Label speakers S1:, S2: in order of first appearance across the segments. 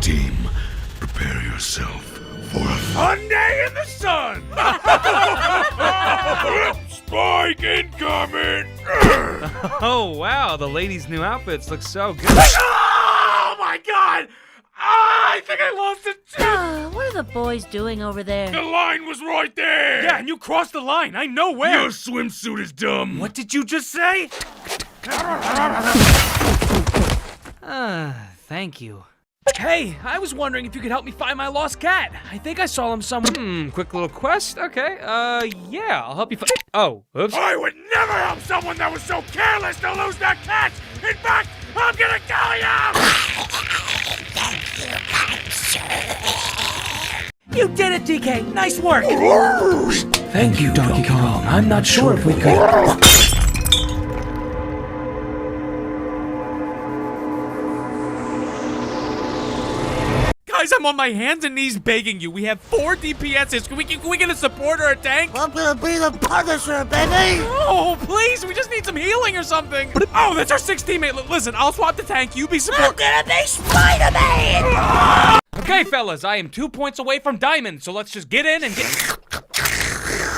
S1: team, prepare yourself for a fun day in the sun! Spike incoming!
S2: Oh, wow, the ladies' new outfits look so good.
S1: Oh my god! I think I lost a tooth!
S3: What are the boys doing over there?
S1: The line was right there!
S2: Yeah, and you crossed the line. I know where.
S1: Your swimsuit is dumb!
S2: What did you just say? Thank you. Hey, I was wondering if you could help me find my lost cat. I think I saw him somewhere. Quick little quest? Okay, yeah, I'll help you find. Oh, oops.
S1: I would never help someone that was so careless to lose their cat! In fact, I'm gonna kill you!
S4: You did it, DK! Nice work!
S5: Thank you, Donkey Kong. I'm not sure if we could.
S2: Guys, I'm on my hands and knees begging you. We have 4 DPSs. Can we get a support or a tank?
S3: I'm gonna be the Punisher, baby!
S2: Oh, please, we just need some healing or something. Oh, that's our 6th teammate. Listen, I'll swap the tank. You be support.
S3: I'm gonna be Spider-Man!
S2: Okay, fellas, I am 2 points away from diamond, so let's just get in and get...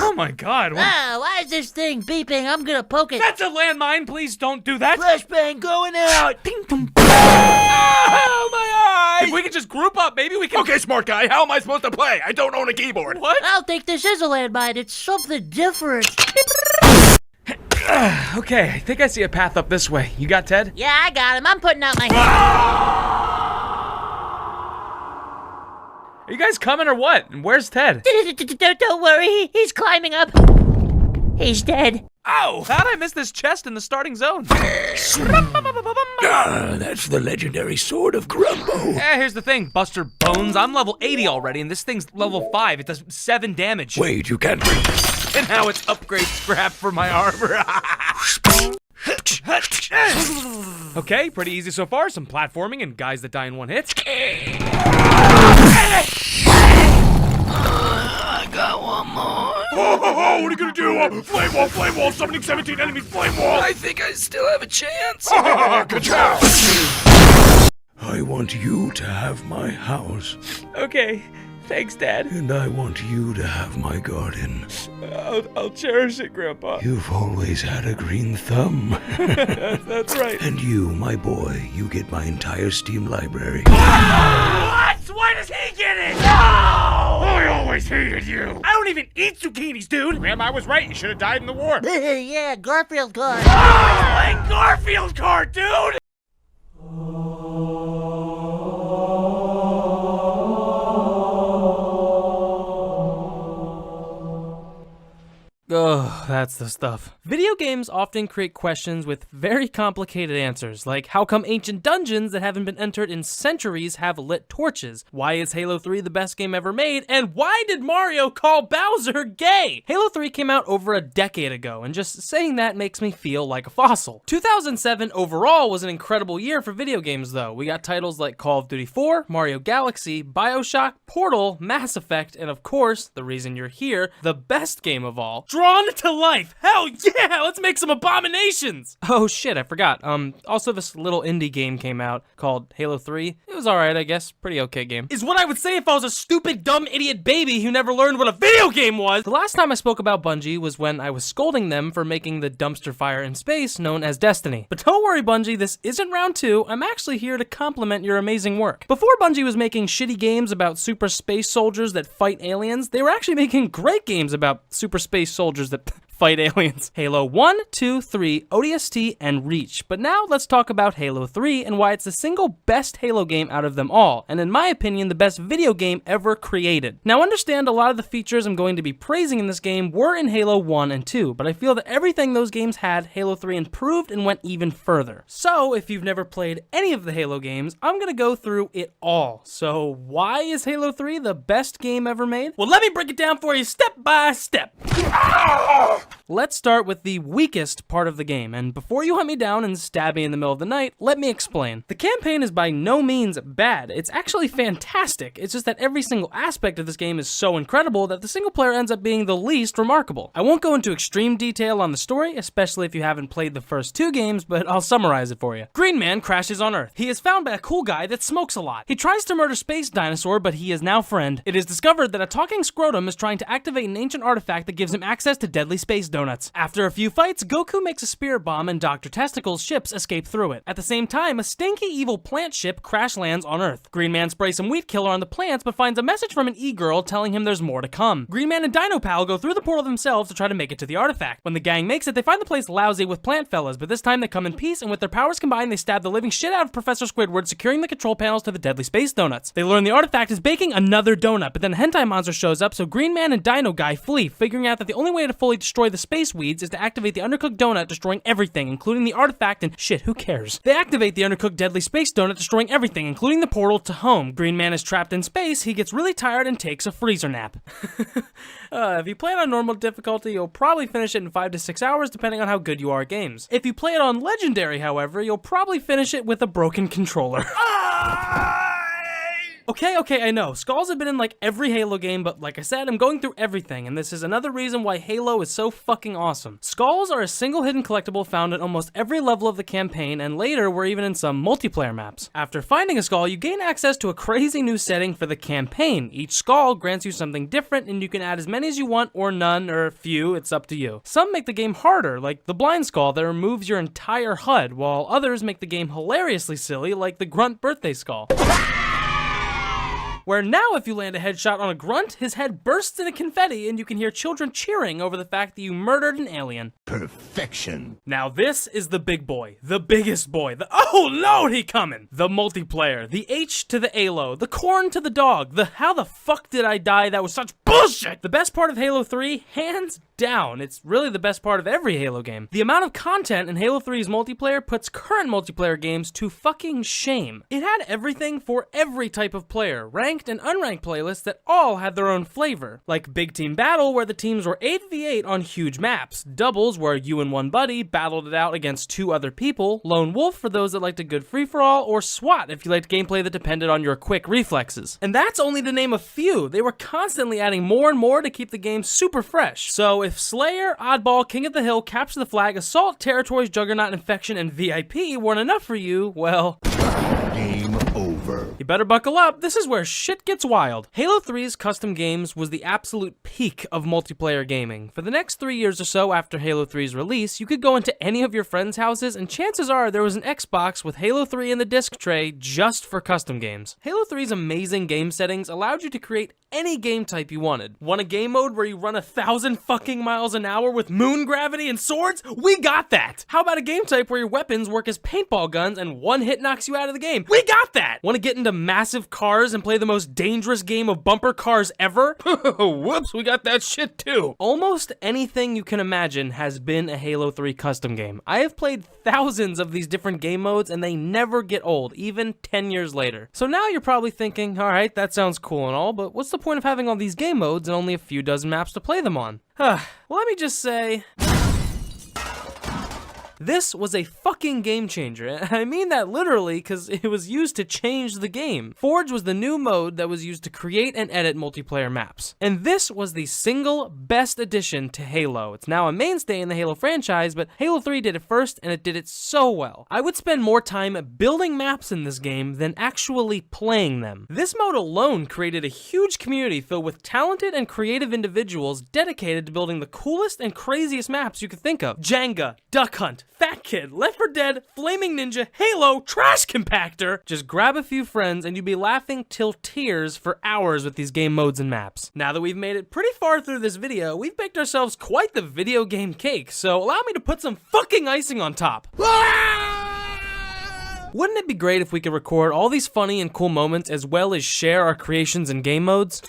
S2: Oh my god.
S3: Why is this thing beeping? I'm gonna poke it.
S2: That's a landmine. Please don't do that.
S3: Flashbang going out!
S2: Ping, pong. Oh, my eye! If we could just group up, maybe we can...
S1: Okay, smart guy, how am I supposed to play? I don't own a keyboard.
S2: What?
S3: I don't think this is a landmine. It's something different.
S2: Okay, I think I see a path up this way. You got Ted?
S3: Yeah, I got him. I'm putting out my hand.
S2: Are you guys coming or what? And where's Ted?
S3: Don't worry. He's climbing up. He's dead.
S2: Oh! How'd I miss this chest in the starting zone?
S5: That's the legendary sword of Grumbo.
S2: Here's the thing, Buster Bones. I'm level 80 already, and this thing's level 5. It does 7 damage.
S5: Wait, you can't bring this.
S2: And now it's upgrade scrap for my armor. Okay, pretty easy so far. Some platforming and guys that die in one hit.
S5: I got one more.
S1: What are you gonna do? Flame wall, summoning 17 enemies, flame wall!
S5: I think I still have a chance.
S1: Good job!
S5: I want you to have my house,
S2: Okay, thanks, Dad.
S5: and I want you to have my garden.
S2: I'll cherish it, Grandpa.
S5: You've always had a green thumb.
S2: That's right.
S5: And you, my boy, you get my entire Steam library.
S2: What? Why does he get it? No!
S1: I always hated you!
S2: I don't even eat zucchinis, dude.
S1: Grandma was right, you should have died in the war.
S3: Yeah, Garfield card.
S2: Playing Garfield card, dude. Ugh, that's the stuff. Video games often create questions with very complicated answers, like how come ancient dungeons that haven't been entered in centuries have lit torches? Why is Halo 3 the best game ever made? And why did Mario call Bowser gay? Halo 3 came out over a decade ago, and just saying that makes me feel like a fossil. 2007 overall was an incredible year for video games though. We got titles like Call of Duty 4, Mario Galaxy, BioShock, Portal, Mass Effect, and of course, the reason you're here, the best game of all, Drawn to Life. Hell yeah, let's make some abominations. Oh shit, I forgot. Also this little indie game came out called Halo 3. It was alright, I guess. Pretty okay game. Is what I would say if I was a stupid, dumb, idiot baby who never learned what a video game was. The last time I spoke about Bungie was when I was scolding them for making the dumpster fire in space known as Destiny. But don't worry, Bungie, this isn't round 2. I'm actually here to compliment your amazing work. Before Bungie was making shitty games about super space soldiers that fight aliens, they were actually making great games about super space soldiers that fight aliens. Halo 1, 2, 3, ODST, and Reach. But now let's talk about Halo 3 and why it's the single best Halo game out of them all, and in my opinion, the best video game ever created. Now understand a lot of the features I'm going to be praising in this game were in Halo 1 and 2, but I feel that everything those games had, Halo 3 improved and went even further. So if you've never played any of the Halo games, I'm gonna go through it all. So why is Halo 3 the best game ever made? Well, let me break it down for you step by step. Let's start with the weakest part of the game, and before you hunt me down and stab me in the middle of the night, let me explain. The campaign is by no means bad. It's actually fantastic. It's just that every single aspect of this game is so incredible that the single player ends up being the least remarkable. I won't go into extreme detail on the story, especially if you haven't played the first 2 games, but I'll summarize it for you. Green Man crashes on Earth. He is found by a cool guy that smokes a lot. He tries to murder Space Dinosaur, but he is now friend. It is discovered that a talking scrotum is trying to activate an ancient artifact that gives him access to deadly space donuts. After a few fights, Goku makes a spirit bomb and Dr. Testicle's ships escape through it. At the same time, a stinky evil plant ship crash lands on Earth. Green Man sprays some weed killer on the plants, but finds a message from an e-girl telling him there's more to come. Green Man and Dino Pal go through the portal themselves to try to make it to the artifact. When the gang makes it, they find the place lousy with plant fellas, but this time they come in peace, and with their powers combined, they stab the living shit out of Professor Squidward, securing the control panels to the deadly space donuts. They learn the artifact is baking another donut, but then a hentai monster shows up, so Green Man and Dino Guy flee, figuring out that the only way to fully destroy the space weeds is to activate the undercooked donut, destroying everything, including the artifact, and shit, who cares? They activate the undercooked deadly space donut, destroying everything, including the portal to home. Green Man is trapped in space, he gets really tired and takes a freezer nap. If you play it on normal difficulty, you'll probably finish it in 5 to 6 hours, depending on how good you are at games. If you play it on legendary, however, you'll probably finish it with a broken controller. Okay, I know. Skulls have been in like every Halo game, but like I said, I'm going through everything, and this is another reason why Halo is so fucking awesome. Skulls are a single hidden collectible found in almost every level of the campaign, and later we're even in some multiplayer maps. After finding a skull, you gain access to a crazy new setting for the campaign. Each skull grants you something different, and you can add as many as you want, or none, or few, it's up to you. Some make the game harder, like the blind skull that removes your entire HUD, while others make the game hilariously silly, like the grunt birthday skull. Where now if you land a headshot on a grunt, his head bursts into confetti and you can hear children cheering over the fact that you murdered an alien.
S4: Perfection.
S2: Now this is the big boy, the biggest boy, oh Lord, he coming! The multiplayer, the H to the Halo, the corn to the dog, the how the fuck did I die, that was such bullshit! The best part of Halo 3, hands down, it's really the best part of every Halo game. The amount of content in Halo 3's multiplayer puts current multiplayer games to fucking shame. It had everything for every type of player, ranked and unranked playlists that all had their own flavor, like Big Team Battle where the teams were 8v8 on huge maps, doubles where you and one buddy battled it out against 2 other people, Lone Wolf for those that liked a good free-for-all, or SWAT if you liked gameplay that depended on your quick reflexes. And that's only to name a few. They were constantly adding more and more to keep the game super fresh. So if Slayer, Oddball, King of the Hill, Capture the Flag, Assault, Territories, Juggernaut, Infection, and VIP weren't enough for you, well,
S4: Game over.
S2: you better buckle up, this is where shit gets wild. Halo 3's custom games was the absolute peak of multiplayer gaming. For the next 3 years or so after Halo 3's release, you could go into any of your friends' houses and chances are there was an Xbox with Halo 3 in the disc tray just for custom games. Halo 3's amazing game settings allowed you to create any game type you wanted. Want a game mode where you run 1,000 fucking miles an hour with moon gravity and swords? We got that! How about a game type where your weapons work as paintball guns and one hit knocks you out of the game? We got that! Want to get into massive cars and play the most dangerous game of bumper cars ever? Whoops, we got that shit too! Almost anything you can imagine has been a Halo 3 custom game. I have played thousands of these different game modes and they never get old, even 10 years later. So now you're probably thinking, alright, that sounds cool and all, but what's the point of having all these game modes and only a few dozen maps to play them on? Well, let me just say, this was a fucking game changer, and I mean that literally because it was used to change the game. Forge was the new mode that was used to create and edit multiplayer maps. And this was the single best addition to Halo. It's now a mainstay in the Halo franchise, but Halo 3 did it first and it did it so well. I would spend more time building maps in this game than actually playing them. This mode alone created a huge community filled with talented and creative individuals dedicated to building the coolest and craziest maps you could think of. Jenga, Duck Hunt, Fat Kid, Left 4 Dead, Flaming Ninja, Halo, Trash Compactor. Just grab a few friends and you'd be laughing till tears for hours with these game modes and maps. Now that we've made it pretty far through this video, we've baked ourselves quite the video game cake, so allow me to put some fucking icing on top. Wouldn't it be great if we could record all these funny and cool moments as well as share our creations and game modes?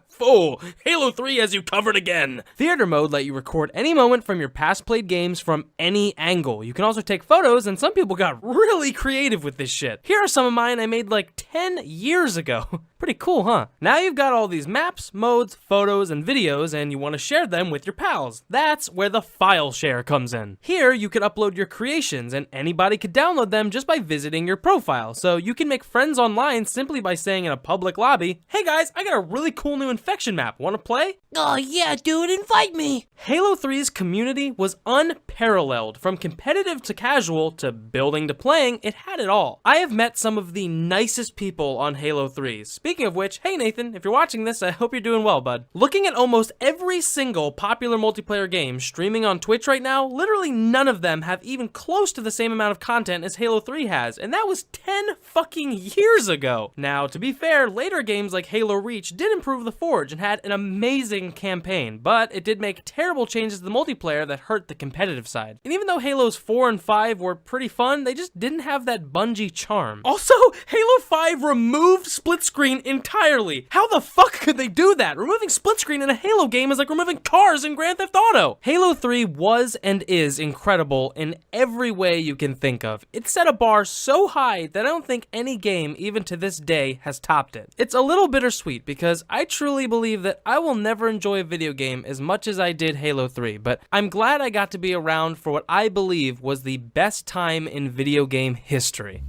S2: Fool! Halo 3 has you covered again! Theater mode let you record any moment from your past played games from any angle. You can also take photos, and some people got really creative with this shit. Here are some of mine I made like 10 years ago. Pretty cool, huh? Now you've got all these maps, modes, photos, and videos, and you want to share them with your pals. That's where the file share comes in. Here, you can upload your creations, and anybody could download them just by visiting your profile. So you can make friends online simply by saying in a public lobby, "Hey guys, I got a really cool new infection map. Want to play?"
S3: Oh yeah, dude, invite me.
S2: Halo 3's community was unparalleled. From competitive to casual to building to playing, it had it all. I have met some of the nicest people on Halo 3. Speaking of which, hey Nathan, if you're watching this, I hope you're doing well, bud. Looking at almost every single popular multiplayer game streaming on Twitch right now, literally none of them have even close to the same amount of content as Halo 3 has, and that was 10 fucking years ago. Now, to be fair, later games like Halo Reach did improve the Forge and had an amazing campaign, but it did make terrible changes to the multiplayer that hurt the competitive side. And even though Halos 4 and 5 were pretty fun, they just didn't have that Bungie charm. Also, Halo 5 removed split screen entirely. How the fuck could they do that? Removing split screen in a Halo game is like removing cars in Grand Theft Auto. Halo 3 was and is incredible in every way you can think of. It set a bar so high that I don't think any game, even to this day, has topped it. It's a little bittersweet because I truly believe that I will never enjoy a video game as much as I did Halo 3, but I'm glad I got to be around for what I believe was the best time in video game history.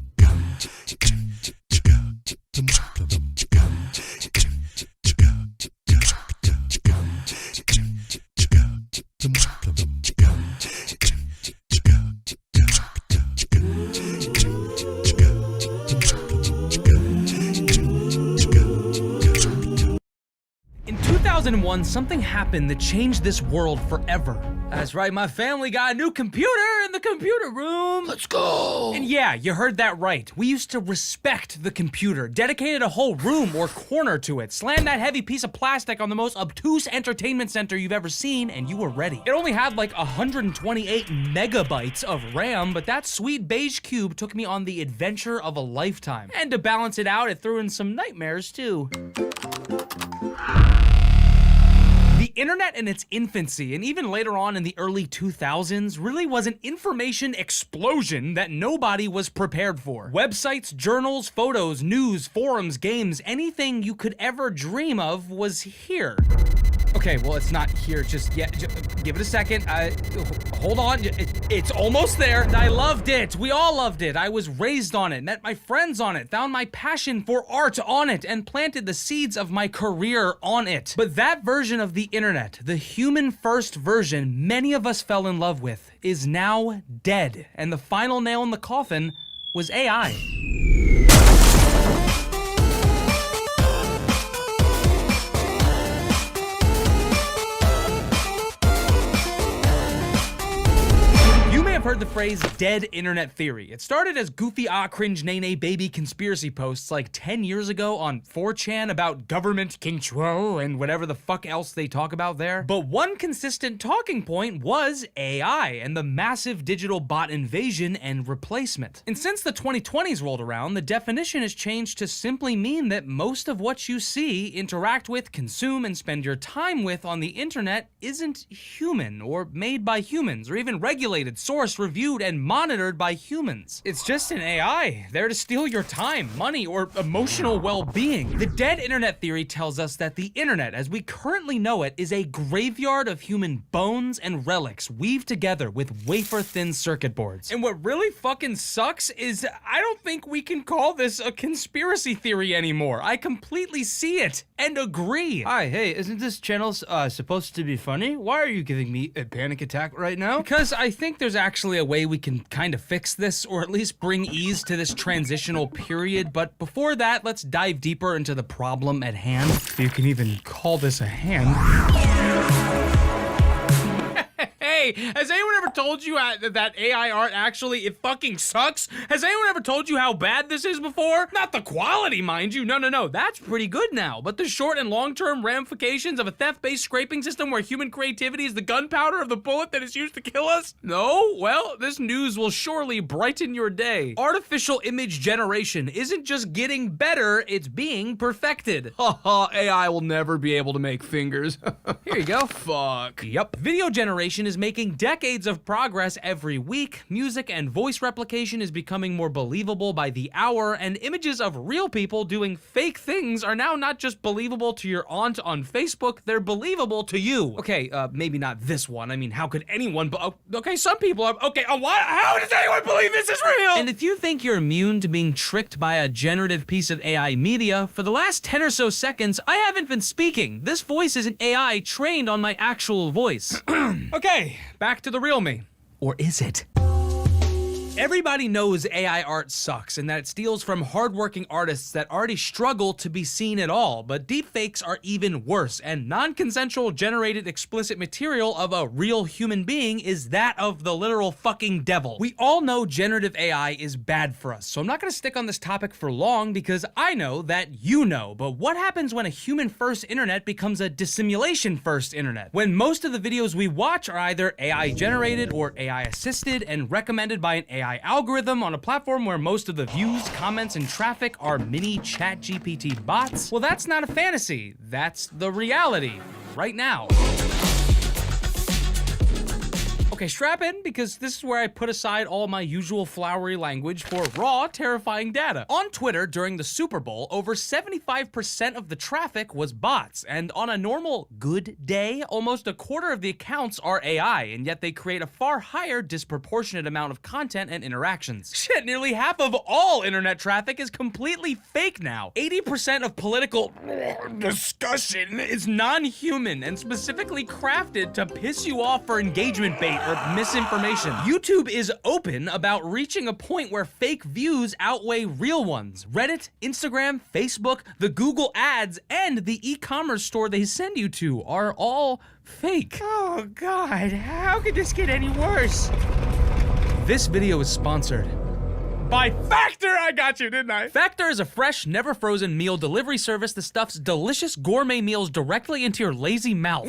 S5: In 2001, something happened that changed this world forever. That's right, my family got a new computer in the computer room. Let's go. And yeah, you heard that right. We used to respect the computer, dedicated a whole room or corner to it, slammed that heavy piece of plastic on the most obtuse entertainment center you've ever seen, and you were ready. It only had like 128 megabytes of RAM, but that sweet beige cube took me on the adventure of a lifetime. And to balance it out, it threw in some nightmares too. The internet in its infancy, and even later on in the early 2000s, really was an information explosion that nobody was prepared for. Websites, journals, photos, news, forums, games, anything you could ever dream of was here. Okay, well, it's not here just yet. Give it a second. Hold on. It's almost there. I loved it. We all loved it. I was raised on it, met my friends on it, found my passion for art on it, and planted the seeds of my career on it. But that version of the internet, the human-first version many of us fell in love with, is now dead. And the final nail in the coffin was AI. Heard the phrase dead internet theory. It started as goofy cringe nay baby conspiracy posts like 10 years ago on 4chan about government control and whatever the fuck else they talk about there. But one consistent talking point was AI and the massive digital bot invasion and replacement. And since the 2020s rolled around, the definition has changed to simply mean that most of what you see, interact with, consume, and spend your time with on the internet isn't human or made by humans or even regulated, sourced, reviewed, and monitored by humans. It's just an AI, there to steal your time, money, or emotional well-being. The dead internet theory tells us that the internet, as we currently know it, is a graveyard of human bones and relics weaved together with wafer-thin circuit boards. And what really fucking sucks is I don't think we can call this a conspiracy theory anymore. I completely see it and agree.
S6: Hi, hey, isn't this channel supposed to be funny? Why are you giving me a panic attack right now?
S5: Because I think there's actually a way we can kind of fix this, or at least bring ease to this transitional period. But before that, let's dive deeper into the problem at hand. If you can even call this a hand. Hey, Hey, has anyone ever told you that AI art actually, it fucking sucks? Has anyone ever told you how bad this is before? Not the quality, mind you. No. That's pretty good now. But the short and long-term ramifications of a theft-based scraping system where human creativity is the gunpowder of the bullet that is used to kill us? No? Well, this news will surely brighten your day. Artificial image generation isn't just getting better, it's being perfected. Haha, AI will never be able to make fingers. Here you go. Fuck. Yep. Video generation is making decades of progress every week. Music and voice replication is becoming more believable by the hour, and images of real people doing fake things are now not just believable to your aunt on Facebook, they're believable to you. Okay, maybe not this one. I mean, how could anyone, okay, some people are, okay, what? How does anyone believe this is real? And if you think you're immune to being tricked by a generative piece of AI media, for the last 10 or so seconds, I haven't been speaking. This voice is an AI trained on my actual voice. Okay, back to the real me. Or is it? Everybody knows AI art sucks and that it steals from hardworking artists that already struggle to be seen at all, but deepfakes are even worse, and non-consensual generated explicit material of a real human being is that of the literal fucking devil. We all know generative AI is bad for us, so I'm not gonna stick on this topic for long because I know that you know, but what happens when a human-first internet becomes a dissimulation-first internet? When most of the videos we watch are either AI generated or AI assisted and recommended by an AI algorithm on a platform where most of the views, comments, and traffic are mini ChatGPT bots? Well, that's not a fantasy. That's the reality right now. Okay, strap in, because this is where I put aside all my usual flowery language for raw, terrifying data. On Twitter, during the Super Bowl, over 75% of the traffic was bots, and on a normal good day, almost a quarter of the accounts are AI, and yet they create a far higher disproportionate amount of content and interactions. Shit, nearly half of all internet traffic is completely fake now. 80% of political discussion is non-human and specifically crafted to piss you off for engagement bait or misinformation. YouTube is open about reaching a point where fake views outweigh real ones. Reddit, Instagram, Facebook, the Google ads, and the e-commerce store they send you to are all fake.
S3: Oh God, how could this get any worse?
S5: This video is sponsored by Factor. I got you, didn't I? Factor is a fresh, never frozen meal delivery service that stuffs delicious gourmet meals directly into your lazy mouth.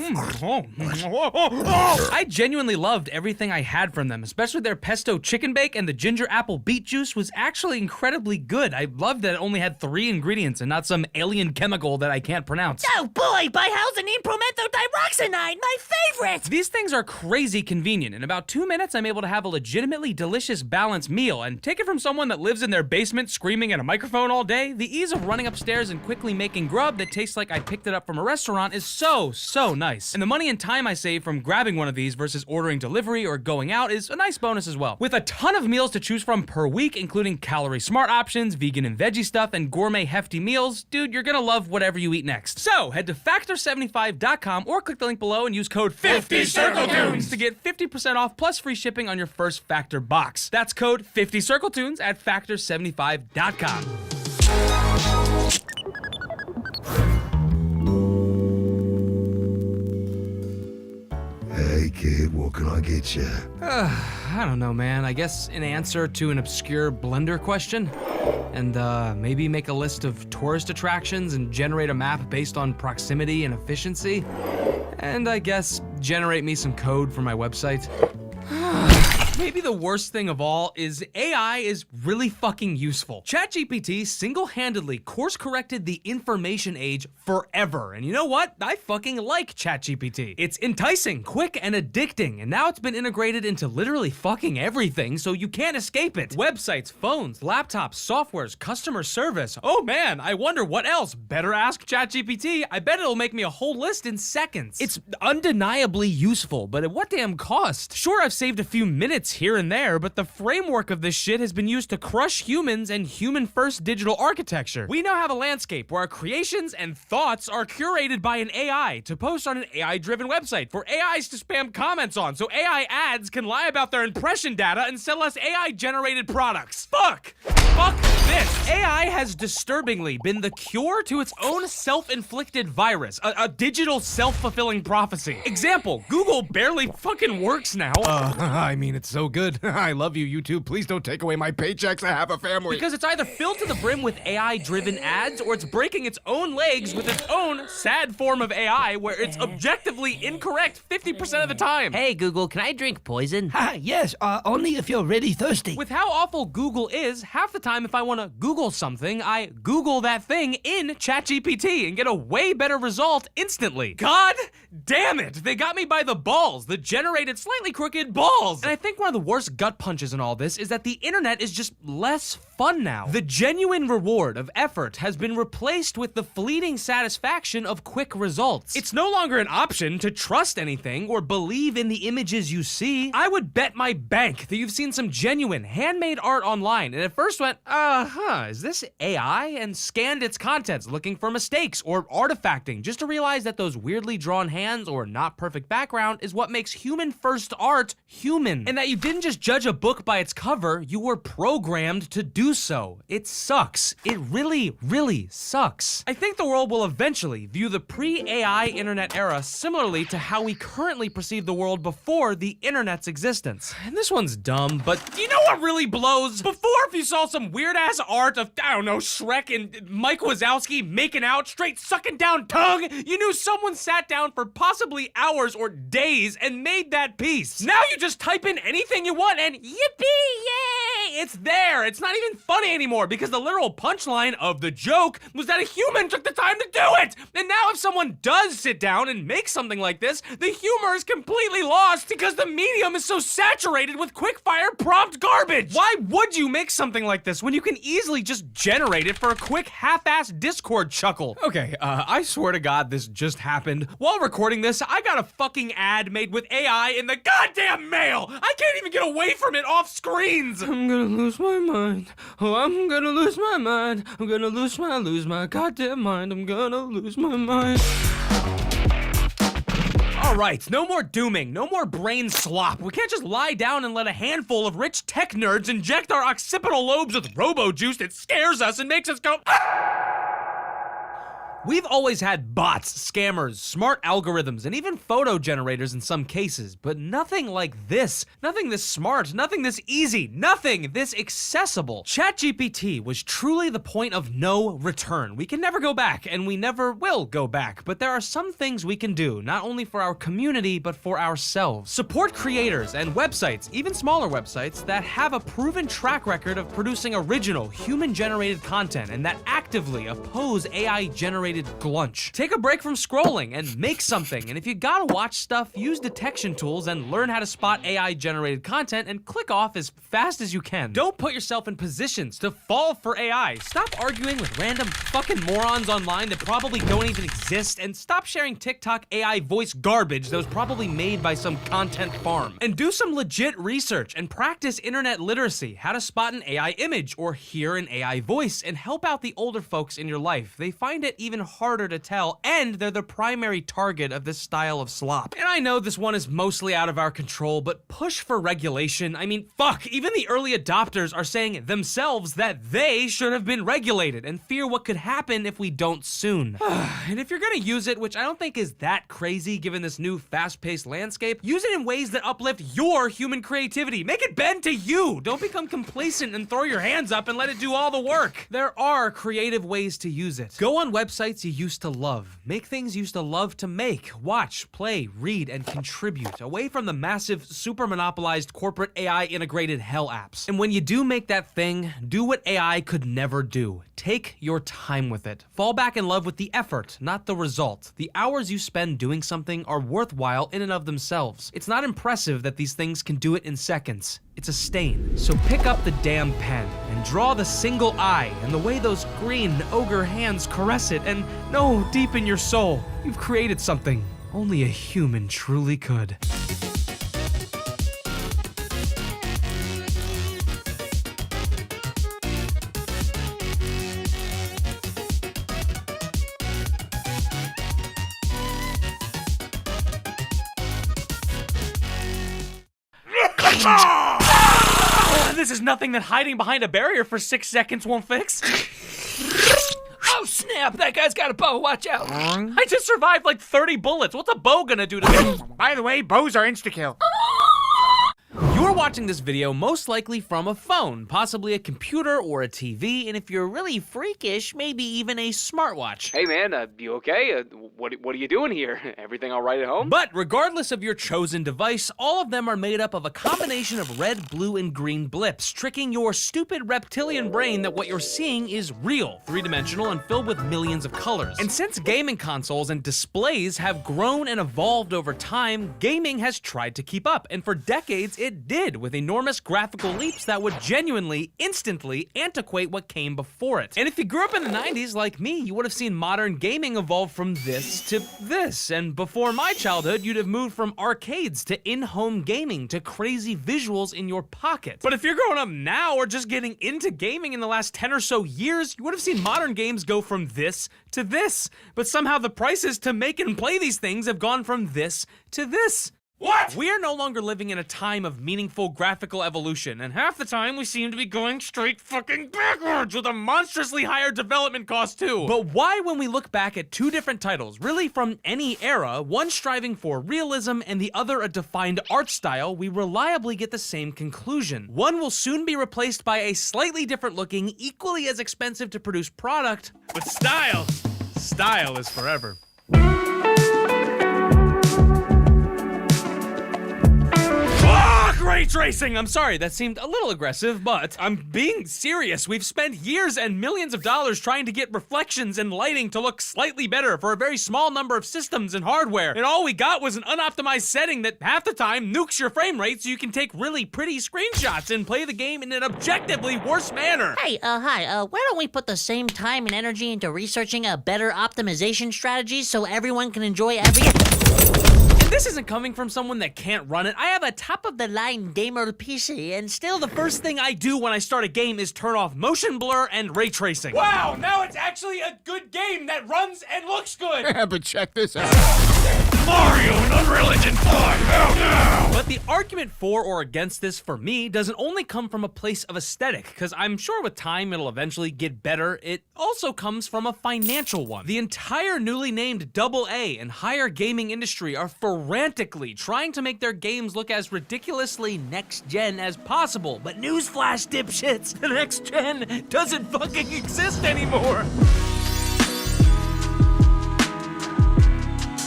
S5: I genuinely loved everything I had from them, especially their pesto chicken bake, and the ginger apple beet juice was actually incredibly good. I loved that it only had 3 ingredients and not some alien chemical that I can't pronounce.
S3: Oh boy, bihausenine promethylthiroxinide, my favorite!
S5: These things are crazy convenient. In about 2 minutes, I'm able to have a legitimately delicious, balanced meal, and take it from someone that lives in their basement screaming at a microphone all day. The ease of running upstairs and quickly making grub that tastes like I picked it up from a restaurant is so nice. And the money and time I save from grabbing one of these versus ordering delivery or going out is a nice bonus as well. With a ton of meals to choose from per week, including calorie smart options, vegan and veggie stuff, and gourmet hefty meals, dude, you're gonna love whatever you eat next. So head to factor75.com or click the link below and use code 50circletoons to get 50% off plus free shipping on your first Factor box. That's code 50circletoons at factor75.com.
S4: Hey kid, what can I get you?
S5: I don't know, man. I guess an answer to an obscure Blender question. And maybe make a list of tourist attractions and generate a map based on proximity and efficiency. And I guess generate me some code for my website. Maybe the worst thing of all is AI is really fucking useful. ChatGPT single-handedly course-corrected the information age forever. And you know what? I fucking like ChatGPT. It's enticing, quick, and addicting. And now it's been integrated into literally fucking everything, so you can't escape it. Websites, phones, laptops, softwares, customer service. Oh man, I wonder what else. Better ask ChatGPT. I bet it'll make me a whole list in seconds. It's undeniably useful, but at what damn cost? Sure, I've saved a few minutes here and there, but the framework of this shit has been used to crush humans and human-first digital architecture. We now have a landscape where our creations and thoughts are curated by an AI to post on an AI-driven website for AIs to spam comments on, so AI ads can lie about their impression data and sell us AI-generated products. Fuck!
S2: this. AI has disturbingly been the cure to its own self-inflicted virus, a digital self-fulfilling prophecy. Example, Google barely fucking works now.
S7: I mean, it's so good. I love you, YouTube. Please don't take away my paychecks. I have a family.
S2: Because it's either filled to the brim with AI-driven ads, or it's breaking its own legs with its own sad form of AI where it's objectively incorrect 50% of the time.
S3: Hey, Google, can I drink poison?
S8: Yes, only if you're really thirsty.
S2: With how awful Google is, half the time if I want to Google something, I Google that thing in ChatGPT and get a way better result instantly. God damn it! They got me by the balls, the generated slightly crooked balls! And I think one of the worst gut punches in all this is that the internet is just less fun now. The genuine reward of effort has been replaced with the fleeting satisfaction of quick results. It's no longer an option to trust anything or believe in the images you see. I would bet my bank that you've seen some genuine handmade art online and at first went, is this AI? And scanned its contents looking for mistakes or artifacting just to realize that those weirdly drawn hands or not perfect background is what makes human first art human. And that you didn't just judge a book by its cover, you were programmed to do so. It sucks. It really, really sucks. I think the world will eventually view the pre-AI internet era similarly to how we currently perceive the world before the internet's existence. And this one's dumb, but do you know what really blows? Before, if you saw some weird-ass art of, I don't know, Shrek and Mike Wazowski making out, straight sucking down tongue, you knew someone sat down for possibly hours or days and made that piece. Now you just type in anything you want and yippee, yay! It's there. It's not even funny anymore because the literal punchline of the joke was that a human took the time to do it. And now if someone does sit down and make something like this, the humor is completely lost because the medium is so saturated with quick-fire prompt garbage. Why would you make something like this when you can easily just generate it for a quick half-assed Discord chuckle? Okay, I swear to God this just happened. While recording this, I got a fucking ad made with AI in the goddamn mail. I can't even get away from it off screens. I'm gonna lose my mind. Oh, I'm gonna lose my mind. I'm gonna lose my goddamn mind. I'm gonna lose my mind. All right, no more dooming, no more brain slop. We can't just lie down and let a handful of rich tech nerds inject our occipital lobes with robo-juice that scares us and makes us go, We've always had bots, scammers, smart algorithms, and even photo generators in some cases, but nothing like this. Nothing this smart, nothing this easy, nothing this accessible. ChatGPT was truly the point of no return. We can never go back, and we never will go back, but there are some things we can do, not only for our community, but for ourselves. Support creators and websites, even smaller websites, that have a proven track record of producing original, human-generated content, and that actively oppose AI-generated glunch. Take a break from scrolling and make something, and if you gotta watch stuff, use detection tools and learn how to spot AI-generated content and click off as fast as you can. Don't put yourself in positions to fall for AI. Stop arguing with random fucking morons online that probably don't even exist, and stop sharing TikTok AI voice garbage that was probably made by some content farm. And do some legit research and practice internet literacy, how to spot an AI image or hear an AI voice, and help out the older folks in your life. They find it even harder to tell, and they're the primary target of this style of slop. And I know this one is mostly out of our control, but push for regulation. I mean, fuck, even the early adopters are saying themselves that they should have been regulated and fear what could happen if we don't soon. And if you're gonna use it, which I don't think is that crazy given this new fast-paced landscape, use it in ways that uplift your human creativity. Make it bend to you. Don't become complacent and throw your hands up and let it do all the work. There are creative ways to use it. Go on websites you used to love. Make things you used to love to make, watch, play, read, and contribute, away from the massive, super monopolized corporate AI integrated hell apps. And when you do make that thing, do what AI could never do. Take your time with it. Fall back in love with the effort, not the result. The hours you spend doing something are worthwhile in and of themselves. It's not impressive that these things can do it in seconds. It's a stain. So pick up the damn pen and draw the single eye and the way those green ogre hands caress it, and know deep in your soul, you've created something only a human truly could. this is nothing that hiding behind a barrier for 6 seconds won't fix.
S8: Oh, snap! That guy's got a bow. Watch out.
S2: I just survived like 30 bullets. What's a bow gonna do to me?
S1: By the way, bows are insta-kill.
S2: You're watching this video most likely from a phone, possibly a computer or a TV, and if you're really freakish, maybe even a smartwatch.
S9: Hey man, you okay? What are you doing here? Everything all right at home?
S2: But regardless of your chosen device, all of them are made up of a combination of red, blue, and green blips, tricking your stupid reptilian brain that what you're seeing is real, three-dimensional, and filled with millions of colors. And since gaming consoles and displays have grown and evolved over time, gaming has tried to keep up, and for decades it did, with enormous graphical leaps that would genuinely, instantly antiquate what came before it. And if you grew up in the 90s like me, you would have seen modern gaming evolve from this to this. And before my childhood, you'd have moved from arcades to in-home gaming to crazy visuals in your pocket. But if you're growing up now or just getting into gaming in the last 10 or so years, you would have seen modern games go from this to this. But somehow the prices to make and play these things have gone from this to this.
S1: What?
S2: We are no longer living in a time of meaningful graphical evolution, and half the time we seem to be going straight fucking backwards with a monstrously higher development cost too. But why, when we look back at two different titles, really from any era, one striving for realism and the other a defined art style, we reliably get the same conclusion? One will soon be replaced by a slightly different looking, equally as expensive to produce product, but style is forever. Ray tracing! I'm sorry, that seemed a little aggressive, but I'm being serious. We've spent years and millions of dollars trying to get reflections and lighting to look slightly better for a very small number of systems and hardware, and all we got was an unoptimized setting that half the time nukes your frame rate so you can take really pretty screenshots and play the game in an objectively worse manner.
S3: Hey, hi, why don't we put the same time and energy into researching a better optimization strategy so everyone can enjoy every...
S2: And this isn't coming from someone that can't run it. I have a top-of-the-line gamer PC, and still the first thing I do when I start a game is turn off motion blur and ray tracing.
S1: Wow, now it's actually a good game that runs and looks good.
S7: Yeah, but check this out.
S1: Mario and Unreal Engine 5, out now!
S2: But the argument for or against this, for me, doesn't only come from a place of aesthetic, because I'm sure with time it'll eventually get better. It also comes from a financial one. The entire newly named AA and higher gaming industry are frantically trying to make their games look as ridiculously next-gen as possible. But newsflash, dipshits, the next-gen doesn't fucking exist anymore.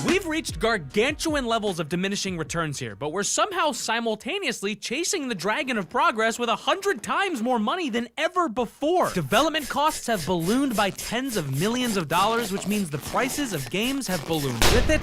S2: We've reached gargantuan levels of diminishing returns here, but we're somehow simultaneously chasing the dragon of progress with 100 times more money than ever before. Development costs have ballooned by tens of millions of dollars, which means the prices of games have ballooned with it.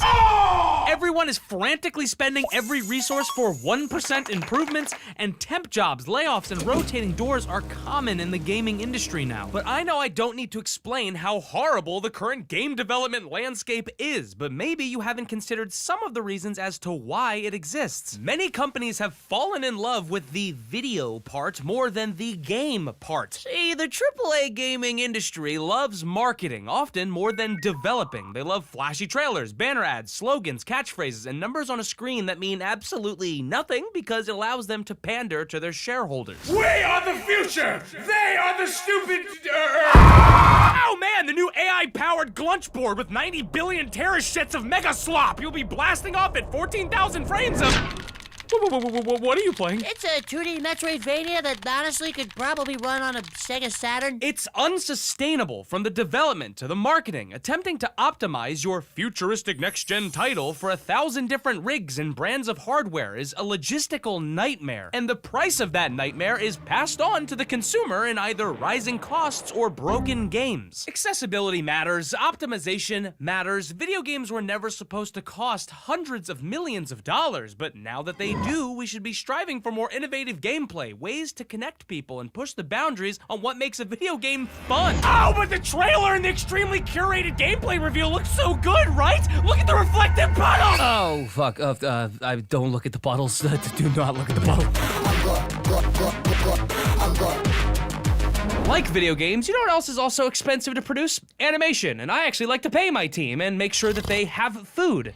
S2: Everyone is frantically spending every resource for 1% improvements, and temp jobs, layoffs, and rotating doors are common in the gaming industry now. But I know I don't need to explain how horrible the current game development landscape is, but maybe you haven't considered some of the reasons as to why it exists. Many companies have fallen in love with the video part more than the game part. See, the AAA gaming industry loves marketing, often more than developing. They love flashy trailers, banner ads, slogans, catchphrases, and numbers on a screen that mean absolutely nothing because it allows them to pander to their shareholders.
S1: We are the future! They are the stupid...
S2: Oh man, the new AI-powered glunch board with 90 billion terashits of mega slop! You'll be blasting off at 14,000 frames of... What are you playing?
S3: It's a 2D Metroidvania that honestly could probably run on a Sega Saturn.
S2: It's unsustainable from the development to the marketing. Attempting to optimize your futuristic next-gen title for 1,000 different rigs and brands of hardware is a logistical nightmare. And the price of that nightmare is passed on to the consumer in either rising costs or broken games. Accessibility matters, optimization matters. Video games were never supposed to cost hundreds of millions of dollars, but now that they do, we should be striving for more innovative gameplay, ways to connect people and push the boundaries on what makes a video game fun.
S1: Oh, but the trailer and the extremely curated gameplay reveal looks so good, right? Look at the reflective puddles!
S2: Oh, fuck. I don't look at the puddles. Do not look at the puddles. Like video games, you know what else is also expensive to produce? Animation, and I actually like to pay my team and make sure that they have food.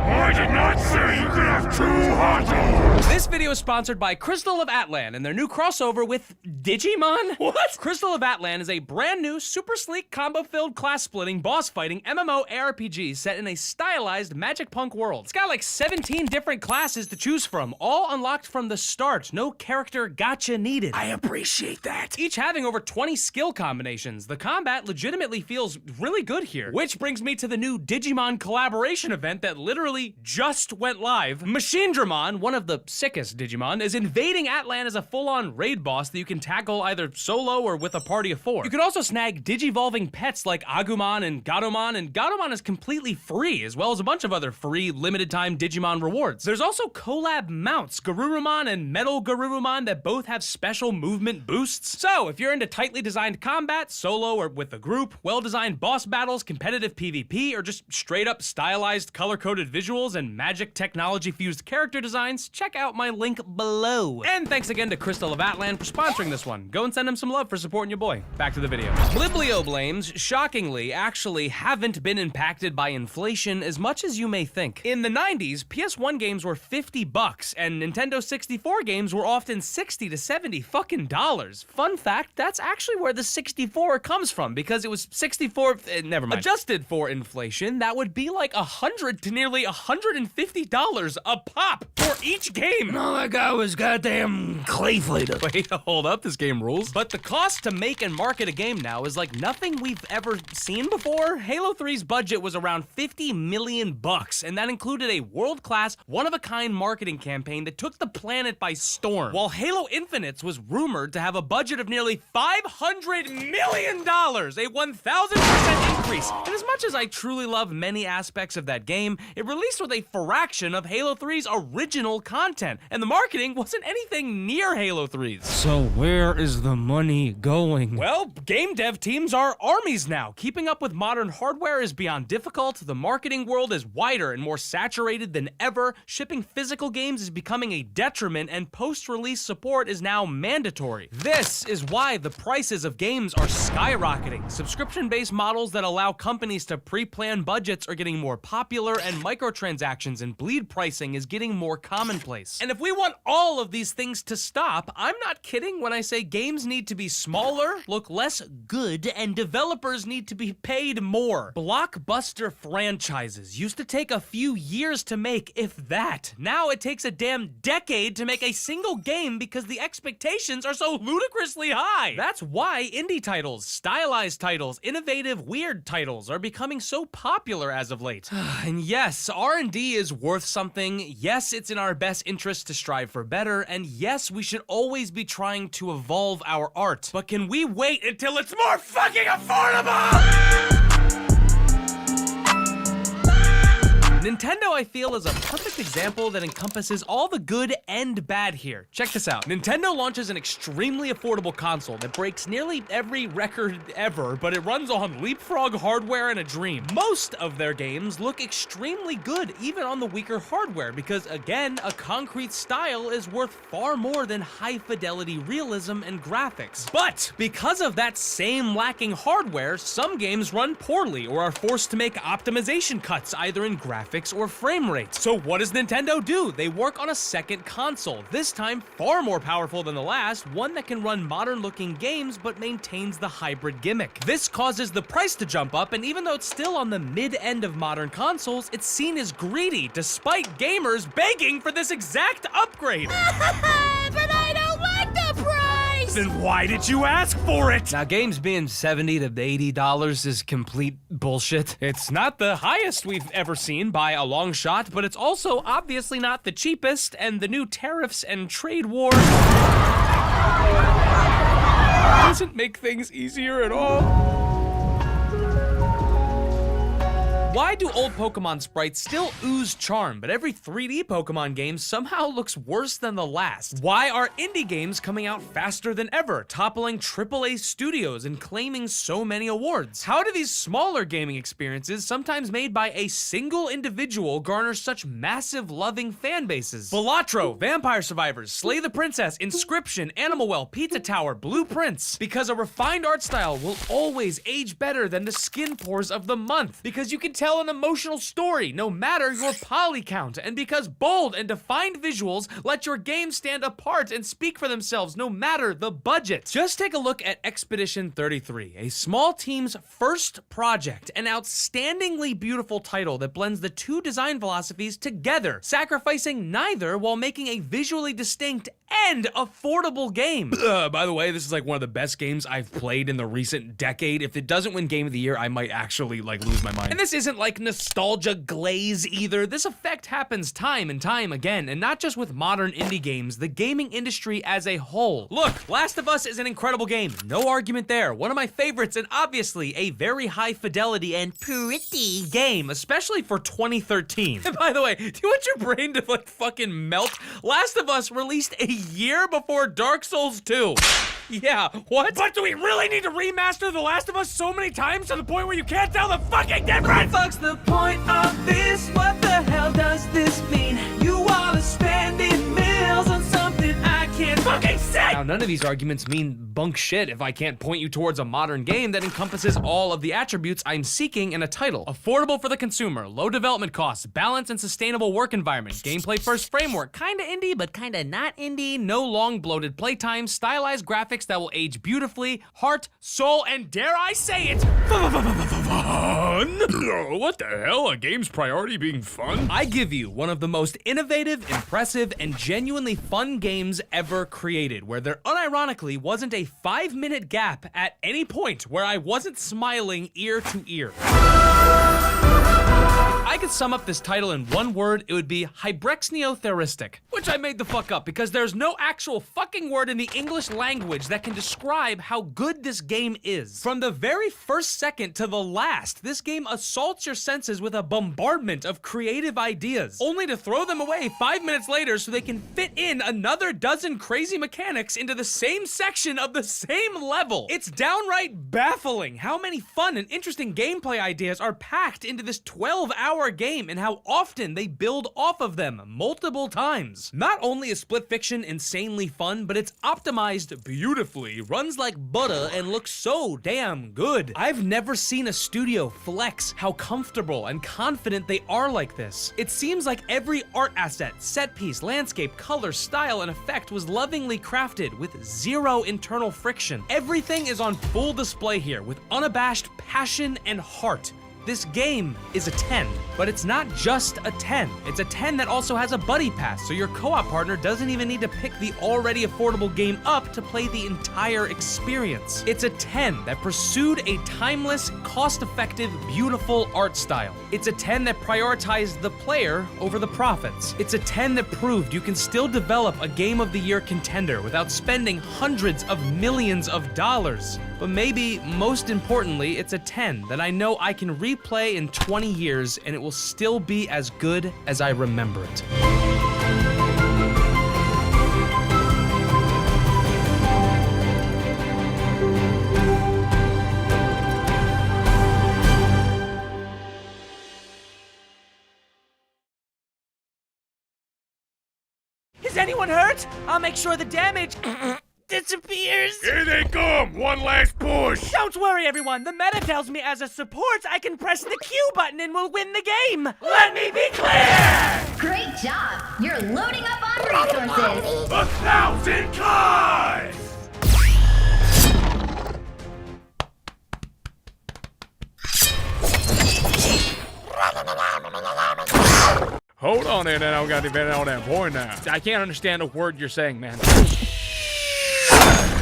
S1: I did not say you could have 2 hot dogs!
S2: This video is sponsored by Crystal of Atlan and their new crossover with Digimon? What? Crystal of Atlan is a brand new, super sleek, combo-filled, class-splitting, boss-fighting MMO ARPG set in a stylized magic punk world. It's got like 17 different classes to choose from, all unlocked from the start. No character gotcha needed.
S1: I appreciate that.
S2: Each having over 20 skill combinations. The combat legitimately feels really good here. Which brings me to the new Digimon collaboration event that literally just went live. Machindramon, one of the sickest Digimon, is invading Atlan as a full-on raid boss that you can tackle either solo or with a party of 4. You can also snag digivolving pets like Agumon and Gatomon is completely free, as well as a bunch of other free, limited-time Digimon rewards. There's also collab mounts, Garurumon and Metal Garurumon, that both have special movement boosts. So, if you're into tightly designed combat, solo or with a group, well-designed boss battles, competitive PvP, or just straight-up stylized, color-coded visuals and magic technology-fused character designs, check out my link below. And thanks again to Crystal of Atlan for sponsoring this one. Go and send them some love for supporting your boy. Back to the video. Biblioblames, shockingly, actually haven't been impacted by inflation as much as you may think. In the 90s, PS1 games were $50, and Nintendo 64 games were often $60 to $70 fucking dollars. Fun fact, that's actually where the 64 comes from, because it was 64, never mind. Adjusted for inflation, that would be like $100 to nearly $150 a pop for each game.
S8: All I got was goddamn clay fighter.
S2: Wait, hold up, this game rules. But the cost to make and market a game now is like nothing we've ever seen before. Halo 3's budget was around $50 million, and that included a world-class, one-of-a-kind marketing campaign that took the planet by storm. While Halo Infinite's was rumored to have a budget of nearly $500 million, a 1,000% increase. And as much as I truly love many aspects of that game, it released with a fraction of Halo 3's original content, and the marketing wasn't anything near Halo 3's.
S6: So where is the money going?
S2: Well, game dev teams are armies now. Keeping up with modern hardware is beyond difficult, the marketing world is wider and more saturated than ever, shipping physical games is becoming a detriment, and post-release support is now mandatory. This is why the prices of games are skyrocketing. Subscription-based models that allow companies to pre-plan budgets are getting more popular, and microtransactions and bleed pricing is getting more commonplace. And if we want all of these things to stop, I'm not kidding when I say games need to be smaller, look less good, and developers need to be paid more. Blockbuster franchises used to take a few years to make, if that. Now it takes a damn decade to make a single game because the expectations are so ludicrously high. That's why indie titles, stylized titles, innovative, weird titles are becoming so popular as of late. And yes, R&D is worth something. Yes, it's in our best interest to strive for better. And yes, we should always be trying to evolve our art. But can we wait until it's more fucking affordable? Nintendo, I feel, is a perfect example that encompasses all the good and bad here. Check this out. Nintendo launches an extremely affordable console that breaks nearly every record ever, but it runs on leapfrog hardware and a dream. Most of their games look extremely good, even on the weaker hardware, because again, a concrete style is worth far more than high-fidelity realism and graphics. But because of that same lacking hardware, some games run poorly or are forced to make optimization cuts, either in graphics or frame rates. So what does Nintendo do? They work on a second console, this time far more powerful than the last, one that can run modern-looking games but maintains the hybrid gimmick. This causes the price to jump up, and even though it's still on the mid-end of modern consoles, it's seen as greedy, despite gamers begging for this exact upgrade.
S3: But I don't want the price!
S2: Then why did you ask for it?
S6: Now, games being $70 to $80 is complete bullshit.
S2: It's not the highest we've ever seen by a long shot, but it's also obviously not the cheapest, and the new tariffs and trade war doesn't make things easier at all. Why do old Pokemon sprites still ooze charm, but every 3D Pokemon game somehow looks worse than the last? Why are indie games coming out faster than ever, toppling AAA studios and claiming so many awards? How do these smaller gaming experiences, sometimes made by a single individual, garner such massive loving fan bases? Balatro, Vampire Survivors, Slay the Princess, Inscription, Animal Well, Pizza Tower, Blueprints. Because a refined art style will always age better than the skin pores of the month. Because you can tell tell an emotional story, no matter your poly count, and because bold and defined visuals let your game stand apart and speak for themselves, no matter the budget. Just take a look at Expedition 33, a small team's first project, an outstandingly beautiful title that blends the two design philosophies together, sacrificing neither while making a visually distinct and affordable game. By the way, this is like one of the best games I've played in the recent decade. If it doesn't win Game of the Year, I might actually like lose my mind. And this isn't like nostalgia glaze either. This effect happens time and time again, and not just with modern indie games, the gaming industry as a whole. Look, Last of Us is an incredible game. No argument there. One of my favorites, and obviously a very high fidelity and pretty game, especially for 2013. And by the way, do you want your brain to like fucking melt? Last of Us released a year before Dark Souls 2. Yeah, what?
S1: But do we really need to remaster The Last of Us so many times to the point where you can't tell the fucking difference?
S8: Fuck's the point of this? What the hell does this mean? You all are spending millions on something I can't fucking say.
S2: Now, none of these arguments mean bunk shit if I can't point you towards a modern game that encompasses all of the attributes I'm seeking in a title. Affordable for the consumer, low development costs, balanced and sustainable work environment, gameplay first framework, kinda indie but kinda not indie, no long bloated playtime, stylized graphics that will age beautifully, heart, soul, and dare I say it,
S1: Fun? What the hell? A game's priority being fun?
S2: I give you one of the most innovative, impressive, and genuinely fun games ever created, where there unironically wasn't a 5-minute gap at any point where I wasn't smiling ear to ear. If I could sum up this title in one word, it would be hybrexneotheristic, which I made the fuck up because there's no actual fucking word in the English language that can describe how good this game is. From the very first second to the last, this game assaults your senses with a bombardment of creative ideas, only to throw them away 5 minutes later so they can fit in another dozen crazy mechanics into the same section of the same level. It's downright baffling how many fun and interesting gameplay ideas are packed into this 12-hour game and how often they build off of them multiple times. Not only is Split Fiction insanely fun, but it's optimized beautifully, runs like butter, and looks so damn good. I've never seen a studio flex how comfortable and confident they are like this. It seems like every art asset, set piece, landscape, color, style, and effect was lovingly crafted with zero internal friction. Everything is on full display here with unabashed passion and heart. This game is a 10, but it's not just a 10. It's a 10 that also has a buddy pass, so your co-op partner doesn't even need to pick the already affordable game up to play the entire experience. It's a 10 that pursued a timeless, cost-effective, beautiful art style. It's a 10 that prioritized the player over the profits. It's a 10 that proved you can still develop a Game of the Year contender without spending hundreds of millions of dollars. But maybe most importantly, it's a 10 that I know I can replay in 20 years and it will still be as good as I remember it.
S8: Is anyone hurt? I'll make sure the damage disappears.
S1: Here they come! One last push!
S8: Don't worry, everyone. The meta tells me as a support, I can press the Q button and we'll win the game. Let me be clear!
S10: Great job! You're loading up on resources!
S1: 1,000 cars! Hold on there, now. I got to depend on that point now. I can't understand a word you're saying, man.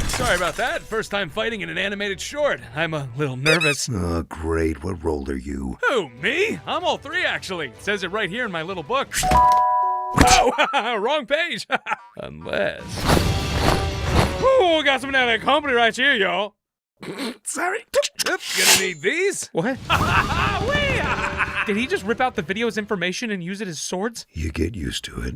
S1: Sorry about that. First time fighting in an animated short. I'm a little nervous.
S4: Oh, great. What role are you?
S1: Who, me? I'm all three, actually. It says it right here in my little book. Oh, wrong page. Unless... Oh, got some of that company right here, y'all. Sorry. Oops, gonna need these. What? Did he just rip out the video's information and use it as swords?
S4: You get used to it.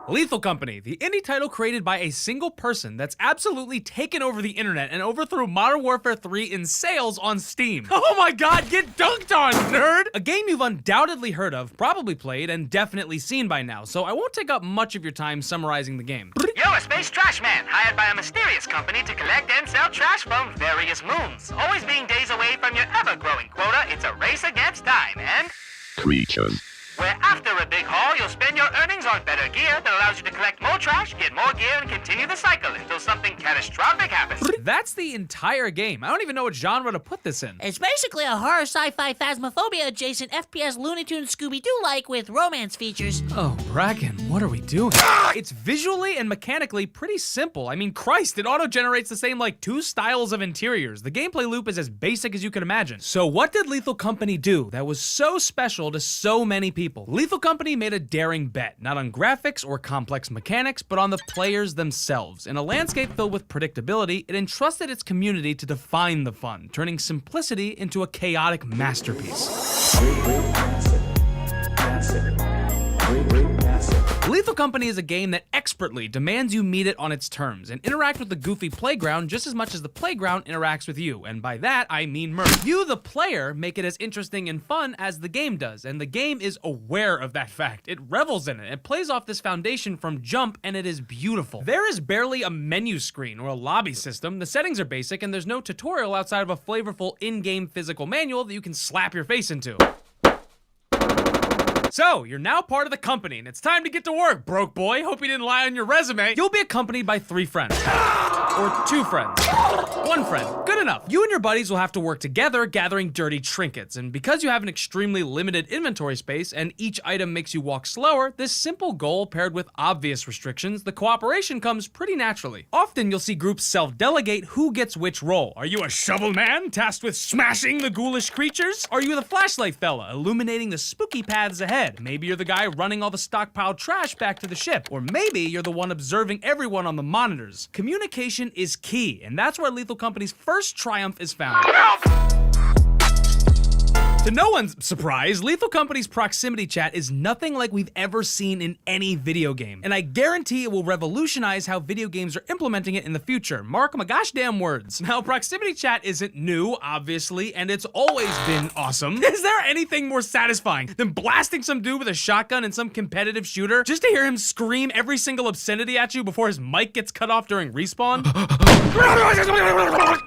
S2: Lethal Company, the indie title created by a single person that's absolutely taken over the internet and overthrew Modern Warfare 3 in sales on Steam. Oh my god, get dunked on, nerd! A game you've undoubtedly heard of, probably played, and definitely seen by now, so I won't take up much of your time summarizing the game.
S8: Yo,
S11: space trash man, hired by a mysterious company to collect and sell trash from various moons. Always being days away from your ever-growing quota, it's a race against time, and...
S12: Creatures.
S11: where after a big haul, you'll spend your earnings on better gear that allows you to collect more trash, get more gear, and continue the cycle until something catastrophic happens.
S1: That's the entire game. I don't even know what genre to put this in.
S3: It's basically a horror sci-fi phasmophobia adjacent FPS Looney Tunes Scooby-Doo-like with romance features.
S1: Oh, Bracken, what are we doing? It's visually and mechanically pretty simple. I mean, Christ, it auto-generates the same, like, 2 styles of interiors. The gameplay loop is as basic as you can imagine. So what did Lethal Company do that was so special to so many people? Lethal Company made a daring bet, not on graphics or complex mechanics, but on the players themselves. In a landscape filled with predictability, it entrusted its community to define the fun, turning simplicity into a chaotic masterpiece. Lethal Company is a game that expertly demands you meet it on its terms and interact with the goofy playground just as much as the playground interacts with you, and by that I mean merge. You, the player, make it as interesting and fun as the game does, and the game is aware of that fact. It revels in it. It plays off this foundation from jump, and it is beautiful. There is barely a menu screen or a lobby system. The settings are basic, and there's no tutorial outside of a flavorful in-game physical manual that you can slap your face into. So, you're now part of the company, and it's time to get to work, broke boy. Hope you didn't lie on your resume. You'll be accompanied by 3 friends. Or 2 friends. 1 friend. Good enough. You and your buddies will have to work together gathering dirty trinkets, and because you have an extremely limited inventory space and each item makes you walk slower, this simple goal paired with obvious restrictions, the cooperation comes pretty naturally. Often you'll see groups self-delegate who gets which role. Are you a shovel man, tasked with smashing the ghoulish creatures? Are you the flashlight fella, illuminating the spooky paths ahead? Maybe you're the guy running all the stockpiled trash back to the ship. Or maybe you're the one observing everyone on the monitors. Communication is key, and that's where Lethal Company's first triumph is found. To no one's surprise, Lethal Company's proximity chat is nothing like we've ever seen in any video game, and I guarantee it will revolutionize how video games are implementing it in the future. Mark my gosh damn words. Now, proximity chat isn't new, obviously, and it's always been awesome. Is there anything more satisfying than blasting some dude with a shotgun in some competitive shooter just to hear him scream every single obscenity at you before his mic gets cut off during respawn?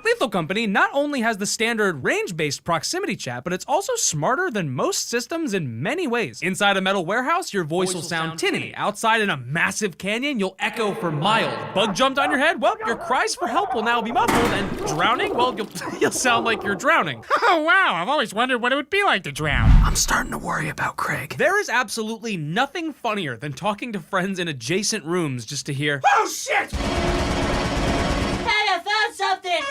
S1: Lethal Company not only has the standard range-based proximity chat, but it's also smarter than most systems in many ways. Inside a metal warehouse, your voice will sound tinny. Outside in a massive canyon, you'll echo for miles. Bug jumped on your head? Well, your cries for help will now be muffled. And drowning? Well, you'll sound like you're drowning.
S13: Oh wow, I've always wondered what it would be like to drown.
S2: I'm starting to worry about Craig.
S1: There is absolutely nothing funnier than talking to friends in adjacent rooms just to hear,
S13: Oh shit!
S3: Hey, I found something!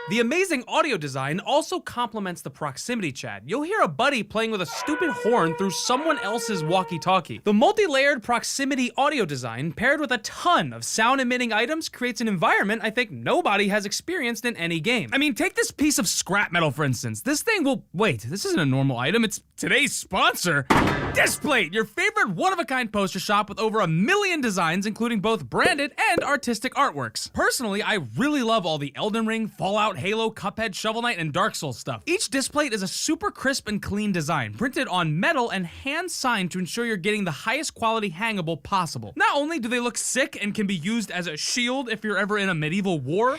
S1: The amazing audio design also complements the proximity chat. You'll hear a buddy playing with a stupid horn through someone else's walkie-talkie. The multi-layered proximity audio design, paired with a ton of sound-emitting items, creates an environment I think nobody has experienced in any game. I mean, take this piece of scrap metal, for instance. This thing will... Wait, this isn't a normal item. It's today's sponsor. Displate, your favorite one-of-a-kind poster shop with over 1 million designs, including both branded and artistic artworks. Personally, I really love all the Elden Ring, Fallout, Halo, Cuphead, Shovel Knight, and Dark Souls stuff. Each displate is a super crisp and clean design, printed on metal and hand-signed to ensure you're getting the highest quality hangable possible. Not only do they look sick and can be used as a shield if you're ever in a medieval war,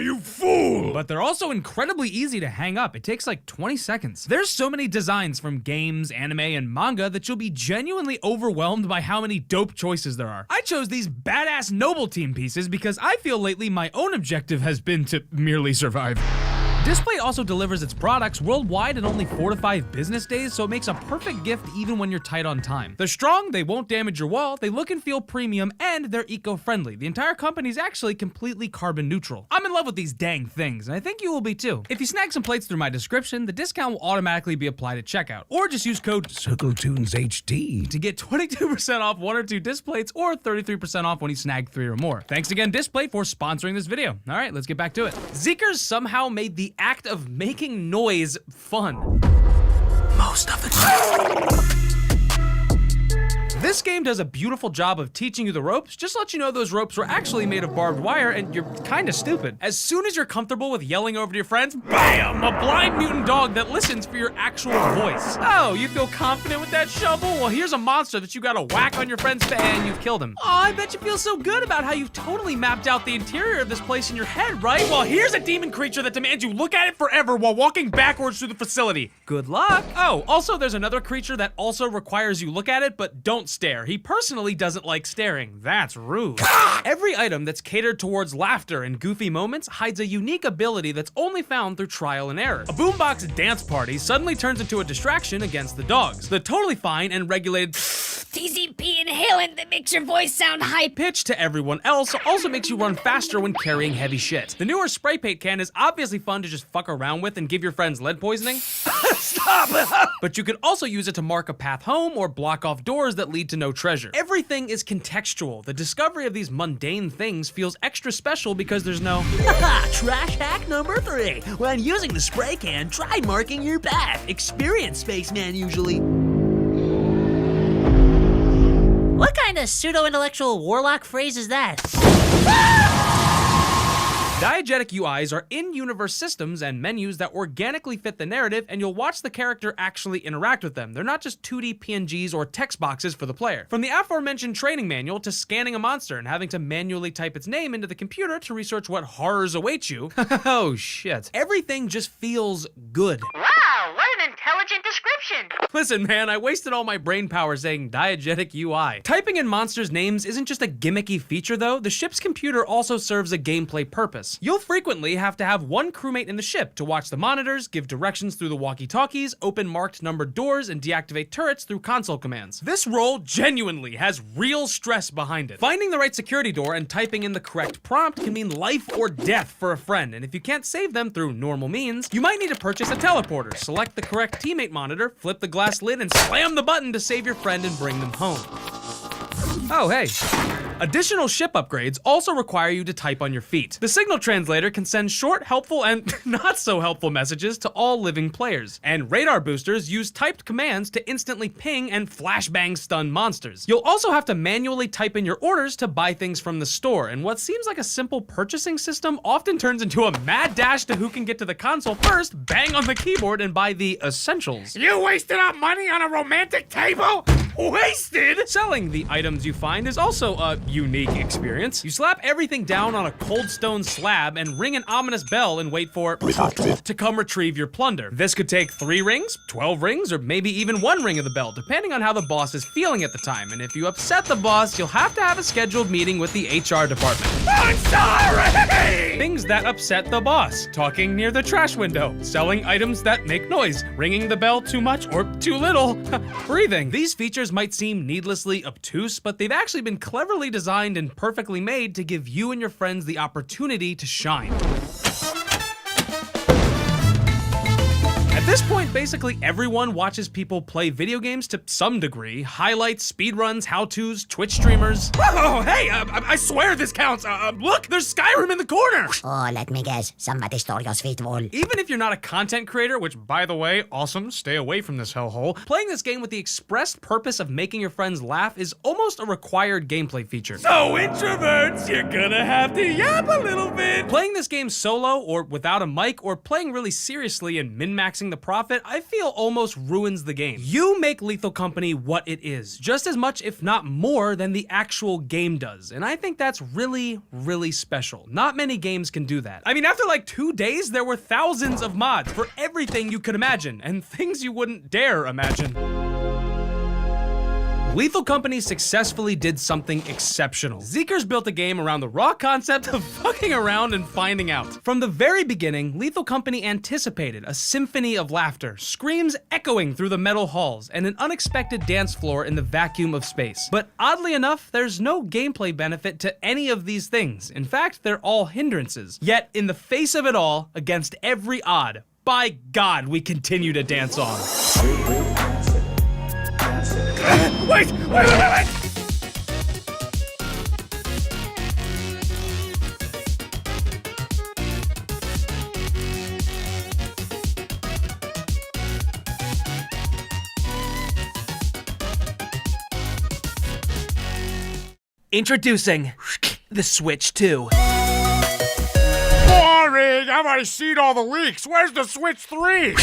S13: You fool!
S1: but they're also incredibly easy to hang up. It takes like 20 seconds. There's so many designs from games, anime, and manga that you'll be genuinely overwhelmed by how many dope choices there are. I chose these badass Noble Team pieces because I feel lately my own objective has been to merely survive. Displate also delivers its products worldwide in only 4 to 5 business days, so it makes a perfect gift even when you're tight on time. They're strong, they won't damage your wall, they look and feel premium, and they're eco-friendly. The entire company's actually completely carbon neutral. I'm in love with these dang things, and I think you will be too. If you snag some plates through my description, the discount will automatically be applied at checkout. Or just use code
S4: CircletoonsHD
S1: to get 22% off 1 or 2 displates, or 33% off when you snag 3 or more. Thanks again, Displate, for sponsoring this video. All right, let's get back to it. Zeekers somehow made the act of making noise fun. Most of the time.
S2: This game does a beautiful job of teaching you the ropes, just to let you know those ropes were actually made of barbed wire and you're kinda stupid. As soon as you're comfortable with yelling over to your friends, BAM! A blind mutant dog that listens for your actual voice. Oh, you feel confident with that shovel? Well, here's a monster that you gotta whack on your friend's face and you've killed him. Oh, I bet you feel so good about how you've totally mapped out the interior of this place in your head, right?
S1: Well, here's a demon creature that demands you look at it forever while walking backwards through the facility.
S2: Good luck. Oh, also there's another creature that also requires you look at it, but don't stare. He personally doesn't like staring. That's rude. Every item that's catered towards laughter and goofy moments hides a unique ability that's only found through trial and error. A boombox dance party suddenly turns into a distraction against the dogs. The totally fine and regulated
S12: TCP inhalant that makes your voice sound high
S2: pitch to everyone else also makes you run faster when carrying heavy shit. The newer spray paint can is obviously fun to just fuck around with and give your friends lead poisoning. Stop! But you can also use it to mark a path home or block off doors that lead to no treasure. Everything is contextual. The discovery of these mundane things feels extra special because there's no
S14: Trash hack number 3. When using the spray can, try marking your path. Experienced spaceman usually.
S3: What kind of pseudo-intellectual warlock phrase is that?
S2: Diegetic UIs are in-universe systems and menus that organically fit the narrative, and you'll watch the character actually interact with them. They're not just 2D PNGs or text boxes for the player. From the aforementioned training manual to scanning a monster and having to manually type its name into the computer to research what horrors await you. Oh shit. Everything just feels good.
S11: Wow, what an intelligent description.
S2: Listen, man, I wasted all my brain power saying diegetic UI. Typing in monsters' names isn't just a gimmicky feature though. The ship's computer also serves a gameplay purpose. You'll frequently have to have one crewmate in the ship to watch the monitors, give directions through the walkie-talkies, open marked numbered doors, and deactivate turrets through console commands. This role genuinely has real stress behind it. Finding the right security door and typing in the correct prompt can mean life or death for a friend, and if you can't save them through normal means, you might need to purchase a teleporter, select the correct teammate monitor, flip the glass lid, and slam the button to save your friend and bring them home. Oh, hey. Additional ship upgrades also require you to type on your feet. The signal translator can send short, helpful, and not so helpful messages to all living players. And radar boosters use typed commands to instantly ping and flashbang stun monsters. You'll also have to manually type in your orders to buy things from the store, and what seems like a simple purchasing system often turns into a mad dash to who can get to the console first, bang on the keyboard, and buy the essentials.
S13: You wasted our money on a romantic table? Wasted?
S2: Selling the items you find is also a unique experience. You slap everything down on a cold stone slab and ring an ominous bell and wait for to come retrieve your plunder. This could take 3 rings, 12 rings, or maybe even 1 ring of the bell, depending on how the boss is feeling at the time. And if you upset the boss, you'll have to have a scheduled meeting with the HR department.
S13: I'm sorry!
S2: Things that upset the boss. Talking near the trash window. Selling items that make noise. Ringing the bell too much or too little. Breathing. These features might seem needlessly obtuse, but they've actually been cleverly designed and perfectly made to give you and your friends the opportunity to shine. At this point, basically everyone watches people play video games to some degree. Highlights, speedruns, how-tos, Twitch streamers.
S1: Oh, hey, I swear this counts. Look, there's Skyrim in the corner.
S14: Oh, let me guess. Somebody stole your sweet wool.
S2: Even if you're not a content creator, which by the way, awesome, stay away from this hellhole, playing this game with the express purpose of making your friends laugh is almost a required gameplay feature.
S1: So introverts, you're gonna have to yap a little bit.
S2: Playing this game solo or without a mic or playing really seriously and min-maxing the profit, I feel almost ruins the game. You make Lethal Company what it is, just as much if not more than the actual game does, and I think that's really, really special. Not many games can do that. I mean, after like 2 days, there were thousands of mods for everything you could imagine, and things you wouldn't dare imagine. Lethal Company successfully did something exceptional. Zeekers built a game around the raw concept of fucking around and finding out. From the very beginning, Lethal Company anticipated a symphony of laughter, screams echoing through the metal halls, and an unexpected dance floor in the vacuum of space. But oddly enough, there's no gameplay benefit to any of these things. In fact, they're all hindrances. Yet, in the face of it all, against every odd, by God, we continue to dance on.
S13: Wait!
S14: Introducing the Switch 2.
S13: Boring! I've already seen all the leaks. Where's the Switch 3?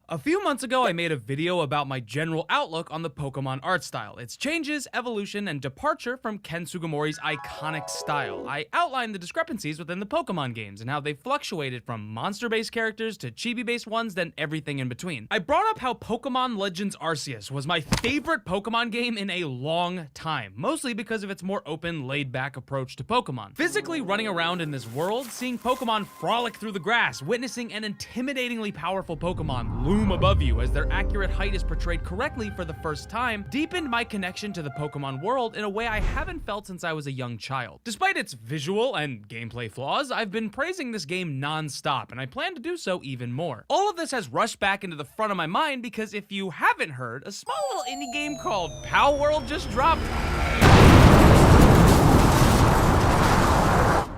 S5: A few months ago, I made a video about my general outlook on the Pokemon art style, its changes, evolution, and departure from Ken Sugimori's iconic style. I outlined the discrepancies within the Pokemon games and how they fluctuated from monster-based characters to chibi-based ones, then everything in between. I brought up how Pokemon Legends Arceus was my favorite Pokemon game in a long time, mostly because of its more open, laid-back approach to Pokemon. Physically running around in this world, seeing Pokemon frolic through the grass, witnessing an intimidatingly powerful Pokemon loom above you as their accurate height is portrayed correctly for the first time, deepened my connection to the Pokemon world in a way I haven't felt since I was a young child. Despite its visual and gameplay flaws, I've been praising this game non-stop, and I plan to do so even more. All of this has rushed back into the front of my mind because if you haven't heard, a small little indie game called Pal World just dropped.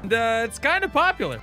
S5: And it's kind of popular.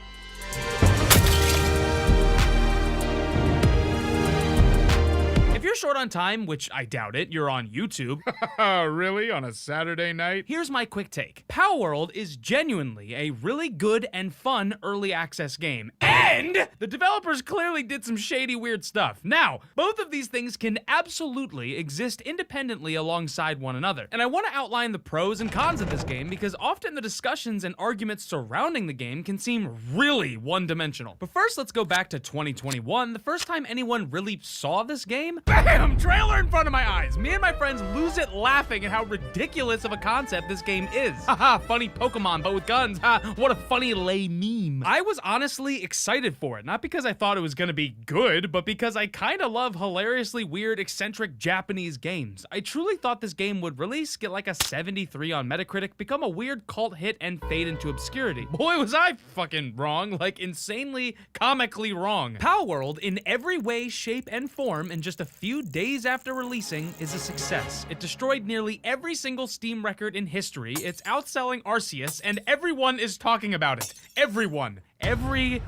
S5: If you're short on time, which I doubt it, you're on YouTube.
S1: Really? On a Saturday night?
S5: Here's my quick take. Pal World is genuinely a really good and fun early access game. And the developers clearly did some shady, weird stuff. Now, both of these things can absolutely exist independently alongside one another. And I want to outline the pros and cons of this game because often the discussions and arguments surrounding the game can seem really one-dimensional. But first, let's go back to 2021, the first time anyone really saw this game. Bam! Trailer in front of my eyes. Me and my friends lose it laughing at how ridiculous of a concept this game is. Haha, funny Pokemon, but with guns. Ha, what a funny lay meme. I was honestly excited for it, not because I thought it was gonna be good, but because I kinda love hilariously weird, eccentric Japanese games. I truly thought this game would release, get like a 73 on Metacritic, become a weird cult hit, and fade into obscurity. Boy, was I fucking wrong, like insanely, comically wrong. Pal World, in every way, shape, and form, in just a few days after releasing, is a success. It destroyed nearly every single Steam record in history, it's outselling Arceus, and everyone is talking about it. Everyone. Everyone.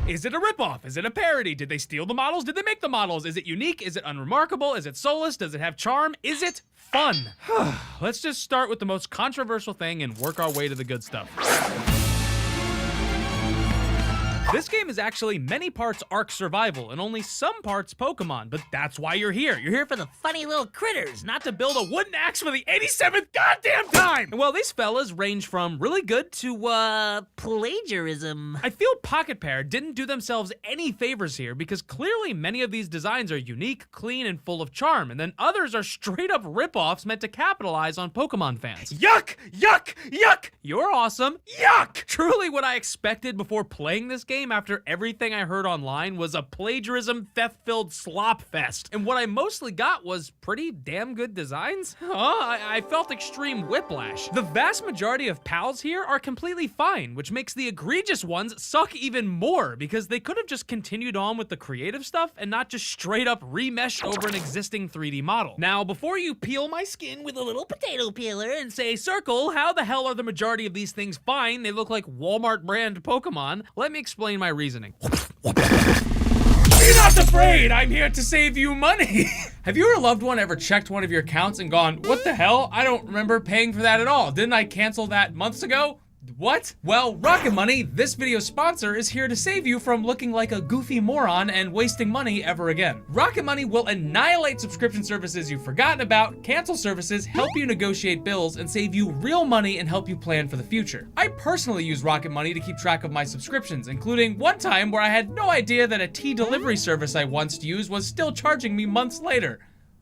S5: Is it a ripoff? Is it a parody? Did they steal the models? Did they make the models? Is it unique? Is it unremarkable? Is it soulless? Does it have charm? Is it fun? Let's just start with the most controversial thing and work our way to the good stuff. This game is actually many parts Ark Survival and only some parts Pokemon, but that's why you're here. You're here for the
S3: Funny little critters.
S5: not to build a wooden axe for the 87th goddamn time! Well, these fellas range from really good to,
S3: Plagiarism.
S5: I feel Pocket Pair didn't do themselves any favors here because clearly many of these designs are unique, clean, and full of charm, and then others are straight up ripoffs meant to capitalize on Pokemon fans. Yuck! Yuck! Yuck! You're awesome. Yuck! Truly what I expected before playing this game after everything I heard online was a plagiarism, theft-filled slop fest. And what I mostly got was pretty damn good designs. I felt extreme whiplash. The vast majority of pals here are completely fine, which makes the egregious ones suck even more because they could have just continued on with the creative stuff and not just straight up remeshed over an existing 3D model. Now, before you peel my skin with a little potato peeler and say, Circle, how the hell are the majority of these things fine? They look like Walmart brand Pokemon. Let me explain my reasoning. Be not afraid, I'm here to save you money. Have you or a loved one ever checked one of your accounts and gone, what the hell? I don't remember paying for that at all. Didn't I cancel that months ago? What? Well, Rocket Money, this video's sponsor, is here to save you from looking like a goofy moron and wasting money ever again. Rocket Money will annihilate subscription services you've forgotten about, cancel services, help you negotiate bills, and save you real money and help you plan for the future. I personally use Rocket Money to keep track of my subscriptions, including one time where I had no idea that a tea delivery service I once used was still charging me months later.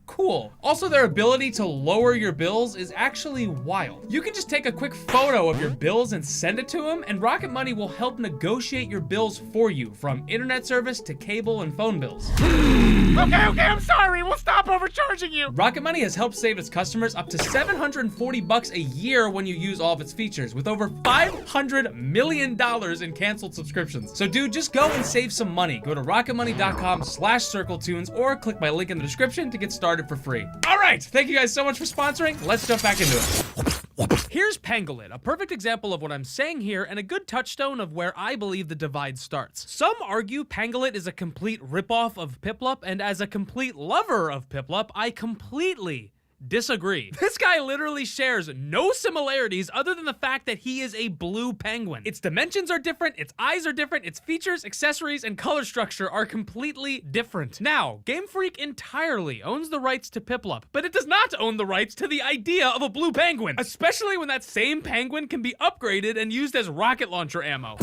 S5: Cool. Also, their ability to lower your bills is actually wild. You can just take a quick photo of your bills and send it to them, and Rocket Money will help negotiate your bills for you, from internet service to cable and phone bills.
S13: Okay, I'm sorry. We'll stop overcharging you.
S5: Rocket Money has helped save its customers up to $740 a year when you use all of its features, with over $500 million in canceled subscriptions. So dude, just go and save some money. Go to rocketmoney.com/circletoons or click my link in the description to get started for free. All right, thank you guys so much for sponsoring. Let's jump back into it. Here's Pangolin, a perfect example of what I'm saying here and a good touchstone of where I believe the divide starts. Some argue Pangolin is a complete ripoff of Piplup, and as a complete lover of Piplup, I completely
S2: Disagree. This guy literally shares no similarities other than the fact that he is a blue penguin. Its dimensions are different, its eyes are different, its features, accessories, and color structure are completely different. Now, Game Freak entirely owns the rights to Piplup, but it does not own the rights to the idea of a blue penguin, especially when that same penguin can be upgraded and used as rocket launcher ammo.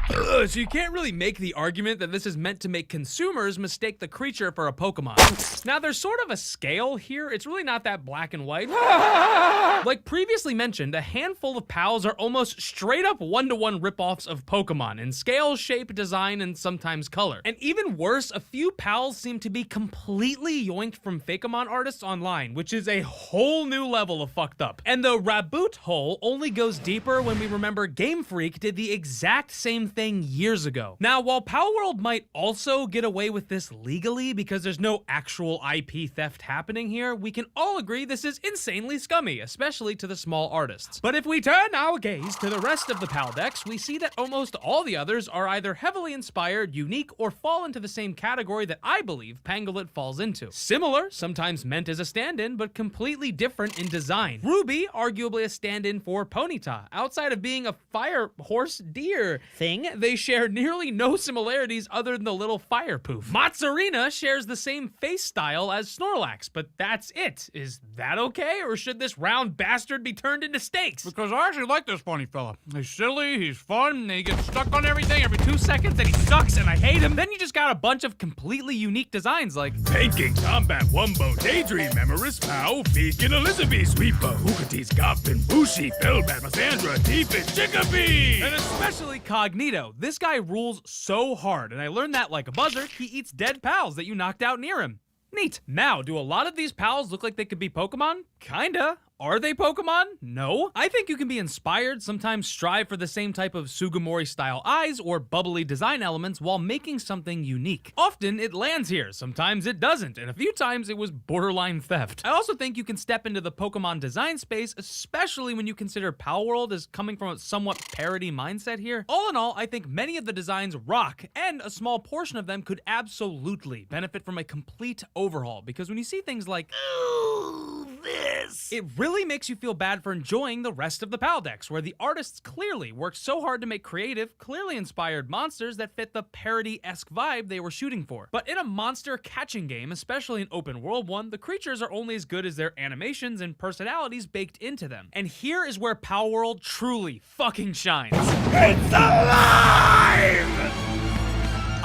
S2: So you can't really make the argument that this is meant to make consumers mistake the creature for a Pokemon. Now, there's sort of a scale here. It's really not that black and white. Like previously mentioned, a handful of pals are almost straight up one-to-one ripoffs of Pokemon in scale, shape, design, and sometimes color. And even worse, a few pals seem to be completely yoinked from Fakeamon artists online, which is a whole new level of fucked up. And the Raboot hole only goes deeper when we remember Game Freak did the exact same thing years ago. Now, while Palworld might also get away with this legally because there's no actual IP theft happening here, we can all agree this is insanely scummy, especially to the small artists. But if we turn our gaze to the rest of the PAL decks, we see that almost all the others are either heavily inspired, unique, or fall into the same category that I believe Pangolin falls into. Similar, sometimes meant as a stand-in, but completely different in design. Ruby, arguably a stand-in for Ponyta. Outside of being a fire horse deer thing, they share nearly no similarities other than the little fire poof. Matsurina shares the same face style as Snorlax, but that's it. Is that okay, or should this round bastard be turned into steaks?
S1: Because I actually like this funny fella. He's silly, he's fun, and he gets stuck on everything every 2 seconds, and he sucks, and I hate him.
S2: Then you just got a bunch of completely unique designs like
S13: Pancake, Combat, Wumbo, Daydream, Memoris, Pow, Beacon, Elizabeth, Sweeper, Hookatees, Goffin, Bushi, Bellbat, Massandra, Deepit, Chickapee!
S2: And especially Cognito. This guy rules so hard, and I learned that like a buzzard, he eats dead pals that you knocked out near him. Neat. Now, do a lot of these pals look like they could be Pokemon? Kinda. Are they Pokemon? No. I think you can be inspired, sometimes strive for the same type of Sugimori-style eyes or bubbly design elements while making something unique. Often, it lands here. Sometimes it doesn't, and a few times it was borderline theft. I also think you can step into the Pokemon design space, especially when you consider Palworld as coming from a somewhat parody mindset here. All in all, I think many of the designs rock, and a small portion of them could absolutely benefit from a complete overhaul, because when you see things like, ooh, this, it really makes you feel bad for enjoying the rest of the PAL decks, where the artists clearly worked so hard to make creative, clearly inspired monsters that fit the parody-esque vibe they were shooting for. But in a monster catching game, especially an open world one, the creatures are only as good as their animations and personalities baked into them. And here is where Palworld truly fucking shines.
S13: It's alive!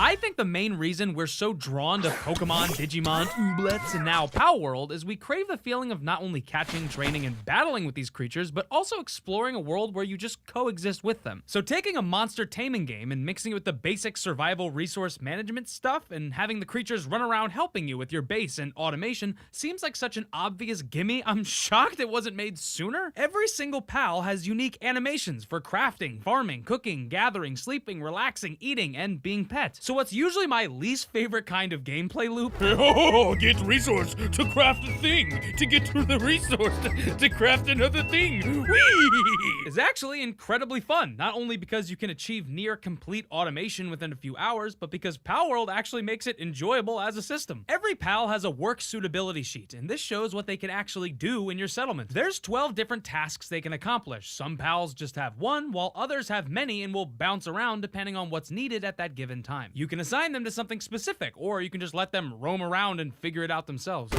S2: I think the main reason we're so drawn to Pokemon, Digimon, Ooblets, and now Palworld is we crave the feeling of not only catching, training, and battling with these creatures, but also exploring a world where you just coexist with them. So taking a monster taming game and mixing it with the basic survival resource management stuff and having the creatures run around helping you with your base and automation seems like such an obvious gimme. I'm shocked it wasn't made sooner. Every single PAL has unique animations for crafting, farming, cooking, gathering, sleeping, relaxing, eating, and being pet. So what's usually my least favorite kind of gameplay loop?
S13: Oh, get resource to craft a thing, to get to the resource to craft another thing. Whee!
S2: Is actually incredibly fun, not only because you can achieve near complete automation within a few hours, but because Palworld actually makes it enjoyable as a system. Every PAL has a work suitability sheet, and this shows what they can actually do in your settlement. There's 12 different tasks they can accomplish. Some PALs just have one, while others have many and will bounce around depending on what's needed at that given time. You can assign them to something specific, or you can just let them roam around and figure it out themselves.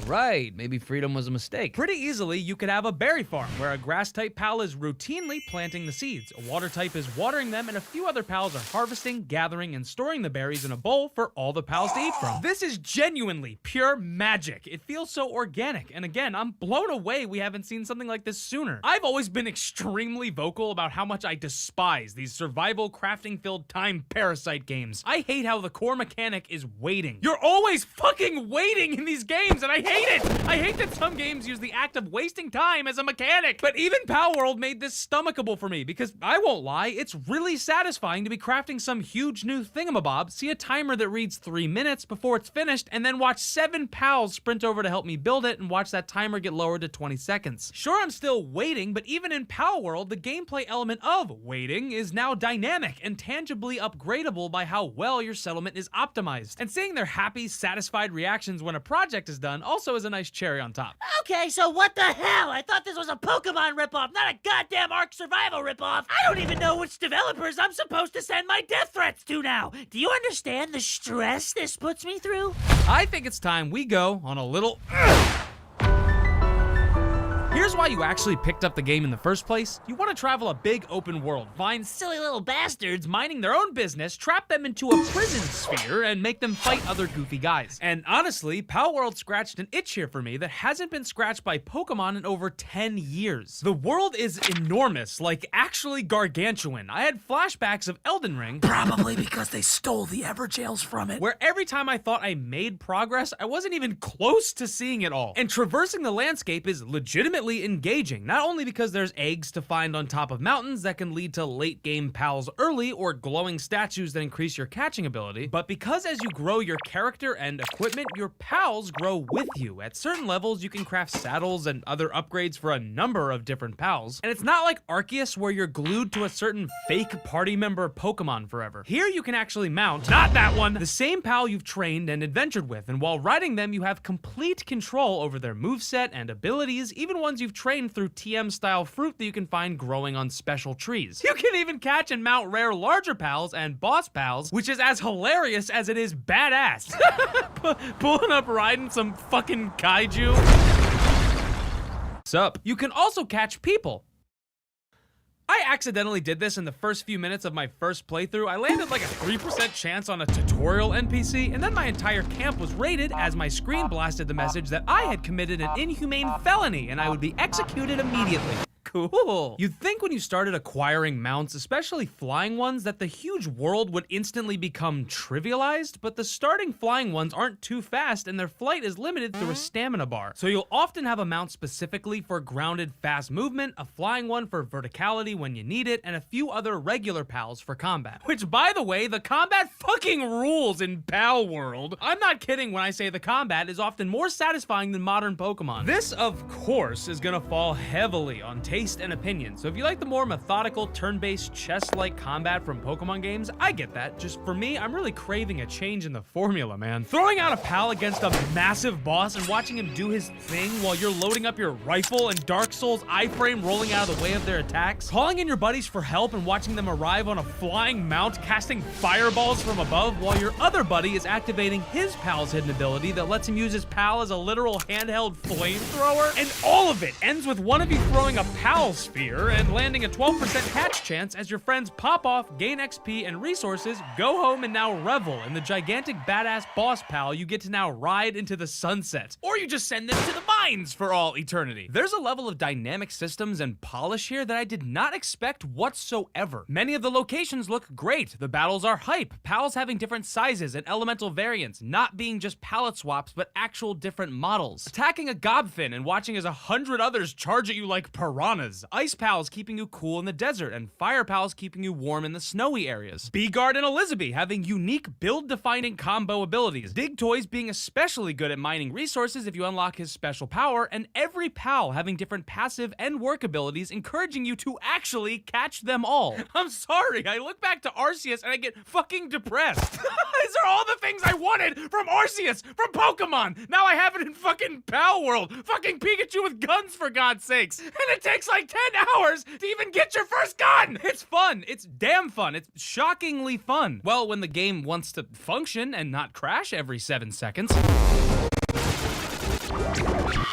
S2: Right, maybe freedom was a mistake. Pretty easily, you could have a berry farm, where a grass-type PAL is routinely planting the seeds, a water type is watering them, and a few other PALs are harvesting, gathering, and storing the berries in a bowl for all the PALs to eat from. This is genuinely pure magic. It feels so organic, and again, I'm blown away we haven't seen something like this sooner. I've always been extremely vocal about how much I despise these survival crafting-filled time parasite games. I hate how the core mechanic is waiting. You're always fucking waiting in these games, and I hate
S1: hate it! I hate that some games use the act of wasting time as a mechanic. But even Pal World made this stomachable for me because, I won't lie, it's really satisfying to be crafting some huge new thingamabob, see a timer that reads 3 minutes before it's finished, and then watch 7 pals sprint over to help me build it and watch that timer get lowered to 20 seconds. Sure, I'm still waiting, but even in Pal World, the gameplay element of waiting is now dynamic and tangibly upgradable by how well your settlement is optimized. And seeing their happy, satisfied reactions when a project is done also is a nice cherry on top.
S14: Okay, so what the hell? I thought this was a Pokemon ripoff, not a goddamn Ark Survival ripoff. I don't even know which developers I'm supposed to send my death threats to now. Do you understand the stress this puts me through?
S1: I think it's time we go on a little... Here's why you actually picked up the game in the first place. You want to travel a big open world, find silly little bastards minding their own business, trap them into a prison sphere, and make them fight other goofy guys. And honestly, Pal World scratched an itch here for me that hasn't been scratched by Pokemon in over 10 years. The world is enormous, like actually gargantuan. I had flashbacks of Elden Ring.
S15: Probably because they stole the Everjails from it.
S1: Where every time I thought I made progress, I wasn't even close to seeing it all. And traversing the landscape is legitimately engaging, not only because there's eggs to find on top of mountains that can lead to late game pals early or glowing statues that increase your catching ability, but because as you grow your character and equipment, your pals grow with you. At certain levels, you can craft saddles and other upgrades for a number of different pals. And it's not like Arceus where you're glued to a certain fake party member Pokemon forever. Here you can actually mount, not that one, the same pal you've trained and adventured with, and while riding them, you have complete control over their moveset and abilities, even ones you've trained through TM-style fruit that you can find growing on special trees. You can even catch and mount rare larger pals and boss pals, which is as hilarious as it is badass. Pulling up riding some fucking kaiju. Sup? You can also catch people. I accidentally did this in the first few minutes of my first playthrough. I landed like a 3% chance on a tutorial NPC, and then my entire camp was raided as my screen blasted the message that I had committed an inhumane felony and I would be executed immediately. Cool. You'd think when you started acquiring mounts, especially flying ones, that the huge world would instantly become trivialized, but the starting flying ones aren't too fast and their flight is limited through a stamina bar. So you'll often have a mount specifically for grounded fast movement, a flying one for verticality when you need it, and a few other regular pals for combat. Which, by the way, the combat fucking rules in Pal World. I'm not kidding when I say the combat is often more satisfying than modern Pokemon. This, of course, is gonna fall heavily on taste and opinion. So if you like the more methodical, turn-based, chess-like combat from Pokemon games, I get that. Just for me, I'm really craving a change in the formula, man. Throwing out a pal against a massive boss and watching him do his thing while you're loading up your rifle and Dark Souls iframe rolling out of the way of their attacks. Calling in your buddies for help and watching them arrive on a flying mount, casting fireballs from above while your other buddy is activating his pal's hidden ability that lets him use his pal as a literal handheld flamethrower. And all of it ends with one of you throwing a pal sphere and landing a 12% catch chance as your friends pop off, gain XP and resources, go home and now revel in the gigantic badass boss pal you get to now ride into the sunset. Or you just send them to the mines for all eternity. There's a level of dynamic systems and polish here that I did not expect whatsoever. Many of the locations look great. The battles are hype, pals having different sizes and elemental variants, not being just palette swaps but actual different models. Attacking a gobfin and watching as 100 others charge at you like piranhas. Ice pals keeping you cool in the desert, and fire pals keeping you warm in the snowy areas. Beegard and Elizabeth having unique build-defining combo abilities. Digtoys being especially good at mining resources if you unlock his special power, and every pal having different passive and work abilities, encouraging you to actually catch them all. I'm sorry, I look back to Arceus and I get fucking depressed. These are all the things I wanted from Arceus, from Pokemon. Now I have it in fucking Pal World. Fucking Pikachu with guns, for God's sakes. And it takes like 10 hours to even get your first gun! It's fun. It's damn fun. It's shockingly fun. Well, when the game wants to function and not crash every 7 seconds.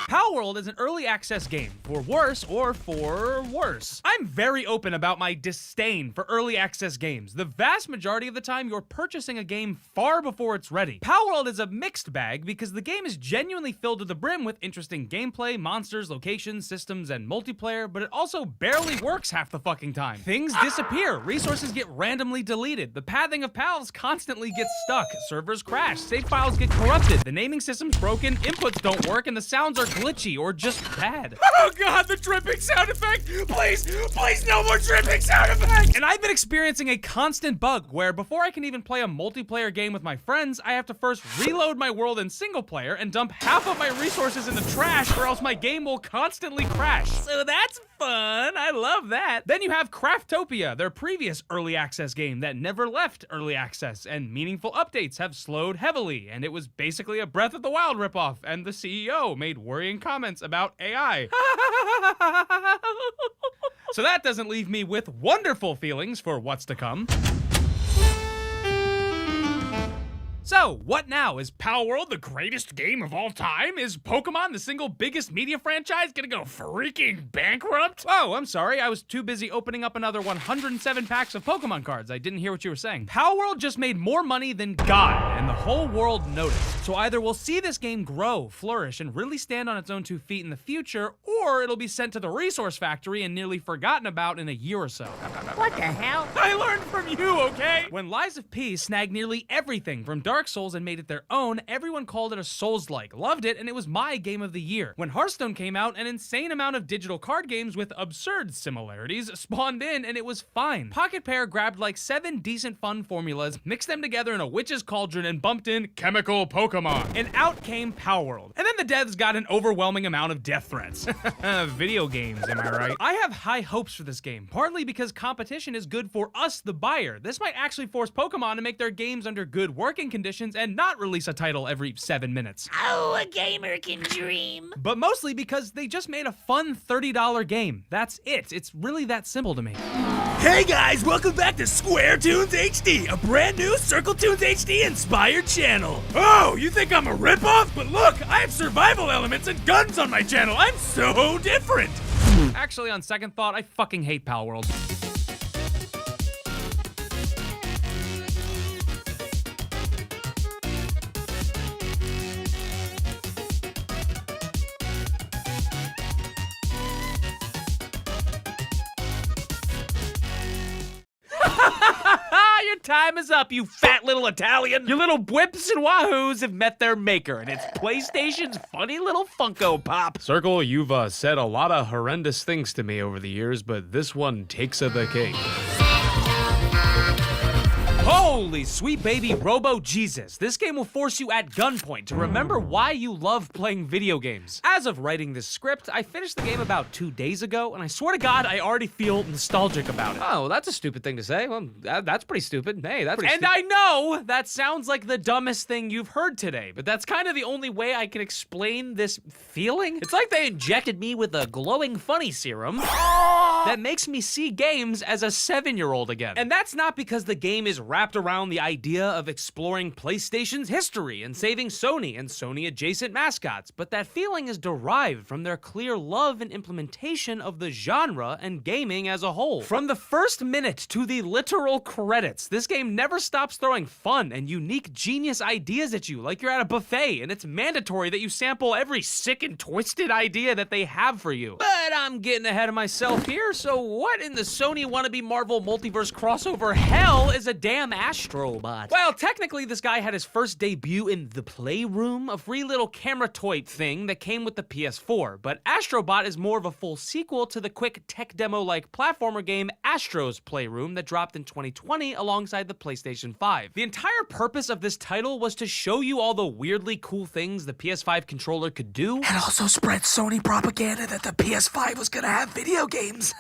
S1: Pal World is an early access game, for worse or for worse. I'm very open about my disdain for early access games. The vast majority of the time, you're purchasing a game far before it's ready. Pal World is a mixed bag because the game is genuinely filled to the brim with interesting gameplay, monsters, locations, systems, and multiplayer, but it also barely works half the fucking time. Things disappear, resources get randomly deleted, the pathing of pals constantly gets stuck, servers crash, save files get corrupted, the naming system's broken, inputs don't work,
S5: work and the sounds are glitchy or just bad.
S1: Oh god, the dripping sound effect! Please, please, no more dripping sound effect!
S5: And I've been experiencing a constant bug where before I can even play a multiplayer game with my friends, I have to first reload my world in single player and dump half of my resources in the trash or else my game will constantly crash. So that's fun. I love that. Then you have Craftopia, their previous early access game that never left early access, and meaningful updates have slowed heavily, and it was basically a Breath of the Wild ripoff, and the CEO made worrying comments about AI. So that doesn't leave me with wonderful feelings for what's to come. So, what now? Is Power World the greatest game of all time? Is Pokemon the single biggest media franchise gonna go freaking bankrupt? Oh, I'm sorry. I was too busy opening up another 107 packs of Pokemon cards. I didn't hear what you were saying. Power World just made more money than God, and the whole world noticed. So either we'll see this game grow, flourish, and really stand on its own 2 feet in the future, or it'll be sent to the resource factory and nearly forgotten about in a year or so.
S3: What the hell?
S5: I learned from you, okay? When Lies of P snagged nearly everything from Dark Souls and made it their own, everyone called it a Souls-like, loved it, and it was my game of the year. When Hearthstone came out, an insane amount of digital card games with absurd similarities spawned in, and it was fine. Pocket Pair grabbed like 7 decent fun formulas, mixed them together in a witch's cauldron, and bumped in chemical Pokemon. And out came Power World. And then the devs got an overwhelming amount of death threats. Video games, am I right? I have high hopes for this game, partly because competition is good for us, the buyer. This might actually force Pokemon to make their games under good working conditions and not release a title every 7 minutes.
S14: Oh, a gamer can dream.
S5: But mostly because they just made a fun $30 game. That's it. It's really that simple to me.
S13: Hey guys, welcome back to Squaretoons HD, a brand new Circletoons HD inspired channel. Oh, you think I'm a ripoff? But look, I have survival elements and guns on my channel. I'm so different.
S5: Actually, on second thought, I fucking hate Pal World. Your time is up, you fat little Italian. Your little whips and wahoos have met their maker, and it's PlayStation's funny little Funko Pop.
S1: Circle, you've said a lot of horrendous things to me over the years, but this one takes the cake.
S5: Holy sweet baby Robo Jesus. This game will force you at gunpoint to remember why you love playing video games. As of writing this script, I finished the game about 2 days ago, and I swear to God, I already feel nostalgic about it.
S1: Oh, that's a stupid thing to say. Well, that's pretty stupid. Hey, that's pretty
S5: And I know that sounds like the dumbest thing you've heard today, but that's kind of the only way I can explain this feeling. It's like they injected me with a glowing funny serum that makes me see games as a 7-year-old again. And that's not because the game is wrapped around the idea of exploring PlayStation's history and saving Sony and Sony-adjacent mascots, but that feeling is derived from their clear love and implementation of the genre and gaming as a whole. From the first minute to the literal credits, this game never stops throwing fun and unique genius ideas at you like you're at a buffet, and it's mandatory that you sample every sick and twisted idea that they have for you. But I'm getting ahead of myself here, so what in the Sony wannabe Marvel multiverse crossover hell is a damn Astrobot? Well, technically this guy had his first debut in The Playroom, a free little camera toy thing that came with the PS4, but Astrobot is more of a full sequel to the quick tech demo-like platformer game Astro's Playroom that dropped in 2020 alongside the PlayStation 5. The entire purpose of this title was to show you all the weirdly cool things the PS5 controller could do,
S15: and also spread Sony propaganda that the PS5 was gonna have video games.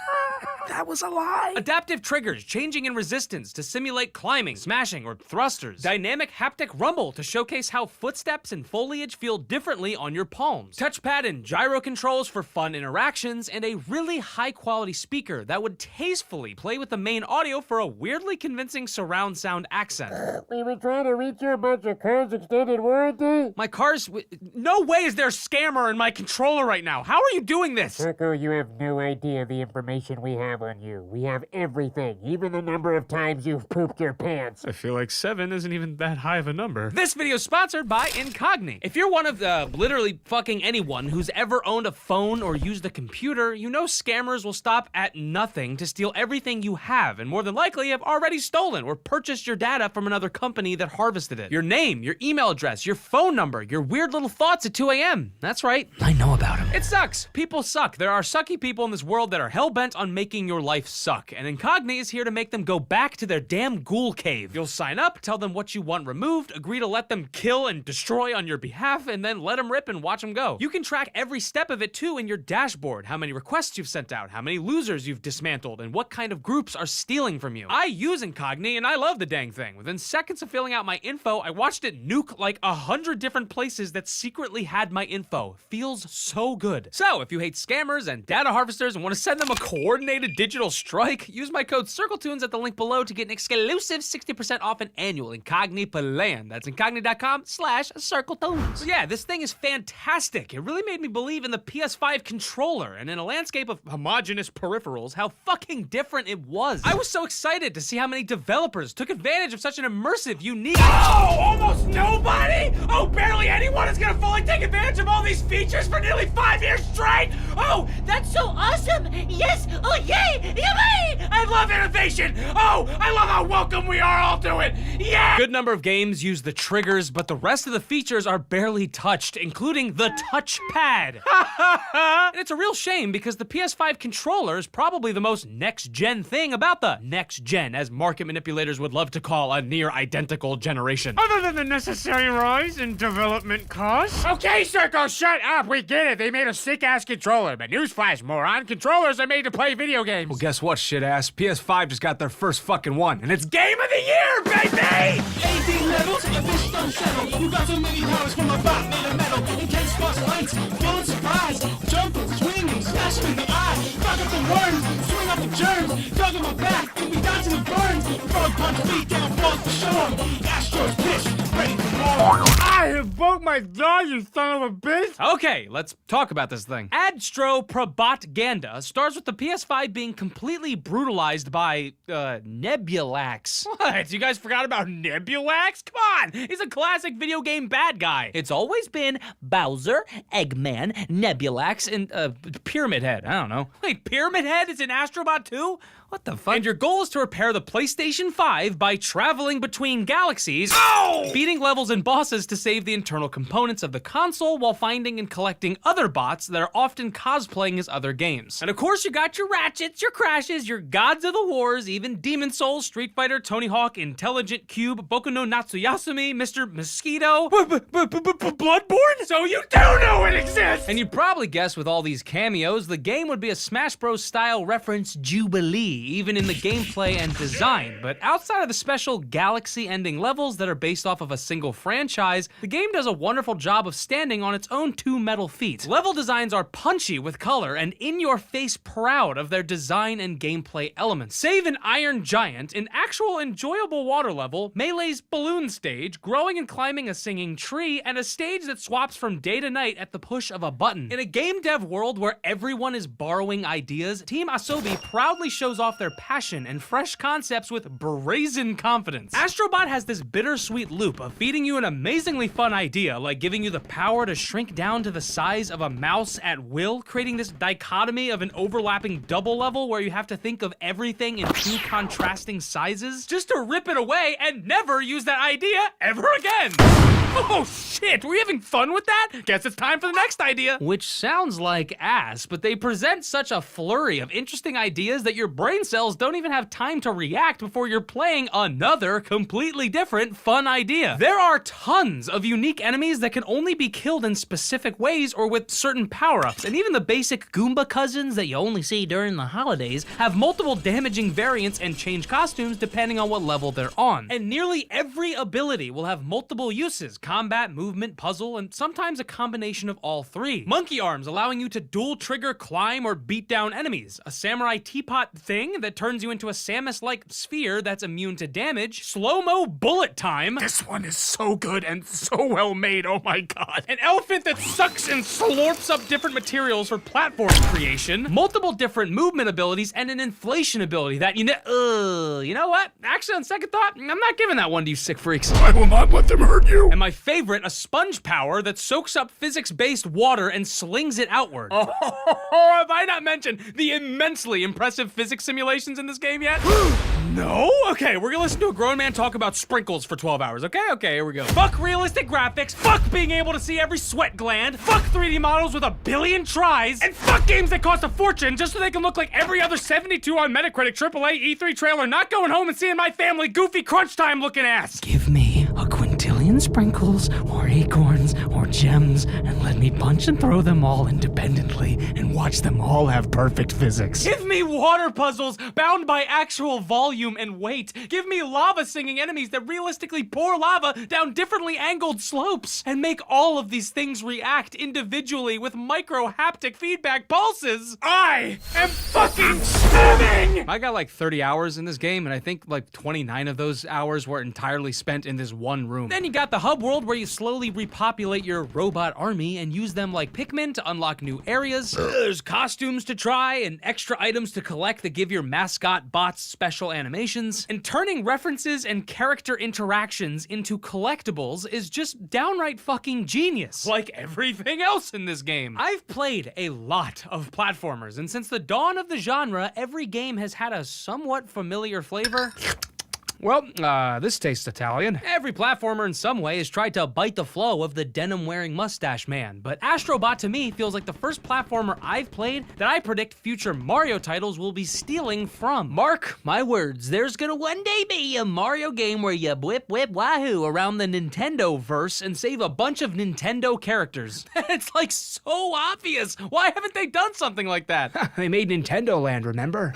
S15: That was a lie.
S5: Adaptive triggers changing in resistance to simulate climbing, smashing, or thrusters. Dynamic haptic rumble to showcase how footsteps and foliage feel differently on your palms. Touchpad and gyro controls for fun interactions, and a really high-quality speaker that would tastefully play with the main audio for a weirdly convincing surround sound accent.
S16: We were trying to reach you about your car's extended warranty.
S5: My car's... No way is there a scammer in my controller right now. How are you doing this?
S16: Circle, you have no idea the information we have have on you. We have everything, even the number of times you've pooped your pants.
S1: I feel like 7 isn't even that high of a number.
S2: This video is sponsored by Incogni. If you're one of literally fucking anyone who's ever owned a phone or used a computer, you know scammers will stop at nothing to steal everything you have, and more than likely have already stolen or purchased your data from another company that harvested it. Your name, your email address, your phone number, your weird little thoughts at 2 a.m. That's right. I know about them. It sucks. People suck. There are sucky people in this world that are hell-bent on making your life suck, and Incogni is here to make them go back to their damn ghoul cave. You'll sign up, tell them what you want removed, agree to let them kill and destroy on your behalf, and then let them rip and watch them go. You can track every step of it too in your dashboard, how many requests you've sent out, how many losers you've dismantled, and what kind of groups are stealing from you. I use Incogni and I love the dang thing. Within seconds of filling out my info, I watched it nuke like 100 different places that secretly had my info. Feels so good. So if you hate scammers and data harvesters and want to send them a coordinated digital strike, use my code circletoons at the link below to get an exclusive 60% off an annual Incogni plan. That's incogni.com/circletoons. So yeah, this thing is fantastic. It really made me believe in the PS5 controller, and in a landscape of homogeneous peripherals, how fucking different it was. I was so excited to see how many developers took advantage of such an immersive, unique—
S13: Oh, almost nobody? Oh, barely anyone is gonna fully take advantage of all these features for nearly 5 years straight? Oh,
S14: That's so awesome! Yes! Oh, yay! Yay!
S13: I love innovation! Oh, I love how welcome we are all to it! Yeah!
S2: Good number of games use the triggers, but the rest of the features are barely touched, including the touchpad. And it's a real shame because the PS5 controller is probably the most next-gen thing about the next-gen, as market manipulators would love to call a near-identical generation.
S13: Other than the necessary rise in development costs. Okay, Circle, shut up. We get it. They made a sick-ass controller, but newsflash, moron. Controllers are made to play video games.
S6: Well, guess what, shit-ass? PS5 just got their first fucking one, and it's
S13: Game of the Year, baby!
S8: 18 levels, a fish don't settle. You got so many powers from a bot made of metal. Intense cross lights, feeling surprised. Jumping, swinging, slashing in the eye. Fuck up the worms, swing up the germs. Dug in my back, and we dodge the burns. Frog punch, feet down, falls the shore. Astros pitch, ready for more.
S13: I invoked my dog, you son of a bitch!
S2: Okay, let's talk about this thing. Adstro starts with the PS5 being completely brutalized by, Nebulax.
S1: What? You guys forgot about Nebulax? Come on! He's a classic video game bad guy.
S2: It's always been Bowser, Eggman, Nebulax, and, Pyramid Head. I don't know.
S1: Wait, Pyramid Head is in Astrobot 2?
S2: What the fuck? And your goal is to repair the PlayStation 5 by traveling between galaxies, beating levels and bosses to save the internal components of the console while finding and collecting other bots that are often cosplaying as other games. And of course you got your Ratchets, your Crashes, your Gods of the Wars, even Demon Souls, Street Fighter, Tony Hawk, Intelligent Cube, Boku no Natsuyasumi, Mr. Mosquito,
S13: Bloodborne? So you do know it exists!
S2: And you'd probably guess with all these cameos, the game would be a Smash Bros. Style reference jubilee, even in the gameplay and design. But outside of the special galaxy-ending levels that are based off of a single franchise, the game does a wonderful job of standing on its own 2 metal feet. Level designs are punchy with color and in-your-face proud of their design and gameplay elements. Save an Iron Giant, an actual enjoyable water level, Melee's balloon stage, growing and climbing a singing tree, and a stage that swaps from day to night at the push of a button. In a game dev world where everyone is borrowing ideas, Team Asobi proudly shows off their passion and fresh concepts with brazen confidence. Astrobot has this bittersweet loop of feeding you an amazingly fun idea, like giving you the power to shrink down to the size of a mouse at will, creating this dichotomy of an overlapping double level where you have to think of everything in 2 contrasting sizes, just to rip it away and never use that idea ever again.
S1: Oh shit, were you having fun with that? Guess it's time for the next idea.
S2: Which sounds like ass, but they present such a flurry of interesting ideas that your brain cells don't even have time to react before you're playing another completely different fun idea. There are tons of unique enemies that can only be killed in specific ways or with certain power-ups, and even the basic Goomba cousins that you only see during the holidays have multiple damaging variants and change costumes depending on what level they're on. And nearly every ability will have multiple uses, combat, movement, puzzle, and sometimes a combination of all three. Monkey arms allowing you to dual trigger, climb, or beat down enemies. A samurai teapot thing that turns you into a Samus-like sphere that's immune to damage. Slow-mo bullet time.
S13: This one is so good and so well made, oh my god.
S2: An elephant that sucks and slurps up different materials for platform creation. Multiple different movement abilities and an inflation ability that you know what? Actually, on second thought, I'm not giving that one to you sick freaks.
S13: I will not let them hurt you.
S2: And my favorite, a sponge power that soaks up physics-based water and slings it outward. Oh, have I not mentioned the immensely impressive physics simulations in this game yet? No? Okay, we're gonna listen to a grown man talk about sprinkles for 12 hours, okay? Okay, here we go. Fuck realistic graphics, fuck being able to see every sweat gland, fuck 3D models with a billion tries, and fuck games that cost a fortune just so they can look like every other 72 on Metacritic AAA E3 trailer, not going home and seeing my family goofy crunch time looking ass.
S15: Give me a quintillion sprinkles, or acorns, or gems, and let me punch and throw them all independently and watch them all have perfect physics.
S2: Give me water puzzles bound by actual volume and weight. Give me lava singing enemies that realistically pour lava down differently angled slopes. And make all of these things react individually with micro haptic feedback pulses. I am fucking stabbing! I got like 30 hours in this game, and I think like 29 of those hours were entirely spent in this one room. Then you got the hub world where you slowly repopulate your robot army and use them like Pikmin to unlock new areas. There's costumes to try and extra items to collect that give your mascot bots special animations. And turning references and character interactions into collectibles is just downright fucking genius. Like everything else in this game. I've played a lot of platformers, and since the dawn of the genre, every game has had a somewhat familiar flavor. Well, this tastes Italian. Every platformer in some way has tried to bite the flow of the denim-wearing mustache man, but Astrobot to me feels like the first platformer I've played that I predict future Mario titles will be stealing from. Mark my words, there's gonna one day be a Mario game where you whip wahoo around the Nintendo-verse and save a bunch of Nintendo characters. It's like so obvious. Why haven't they done something like that?
S6: They made Nintendo Land, remember?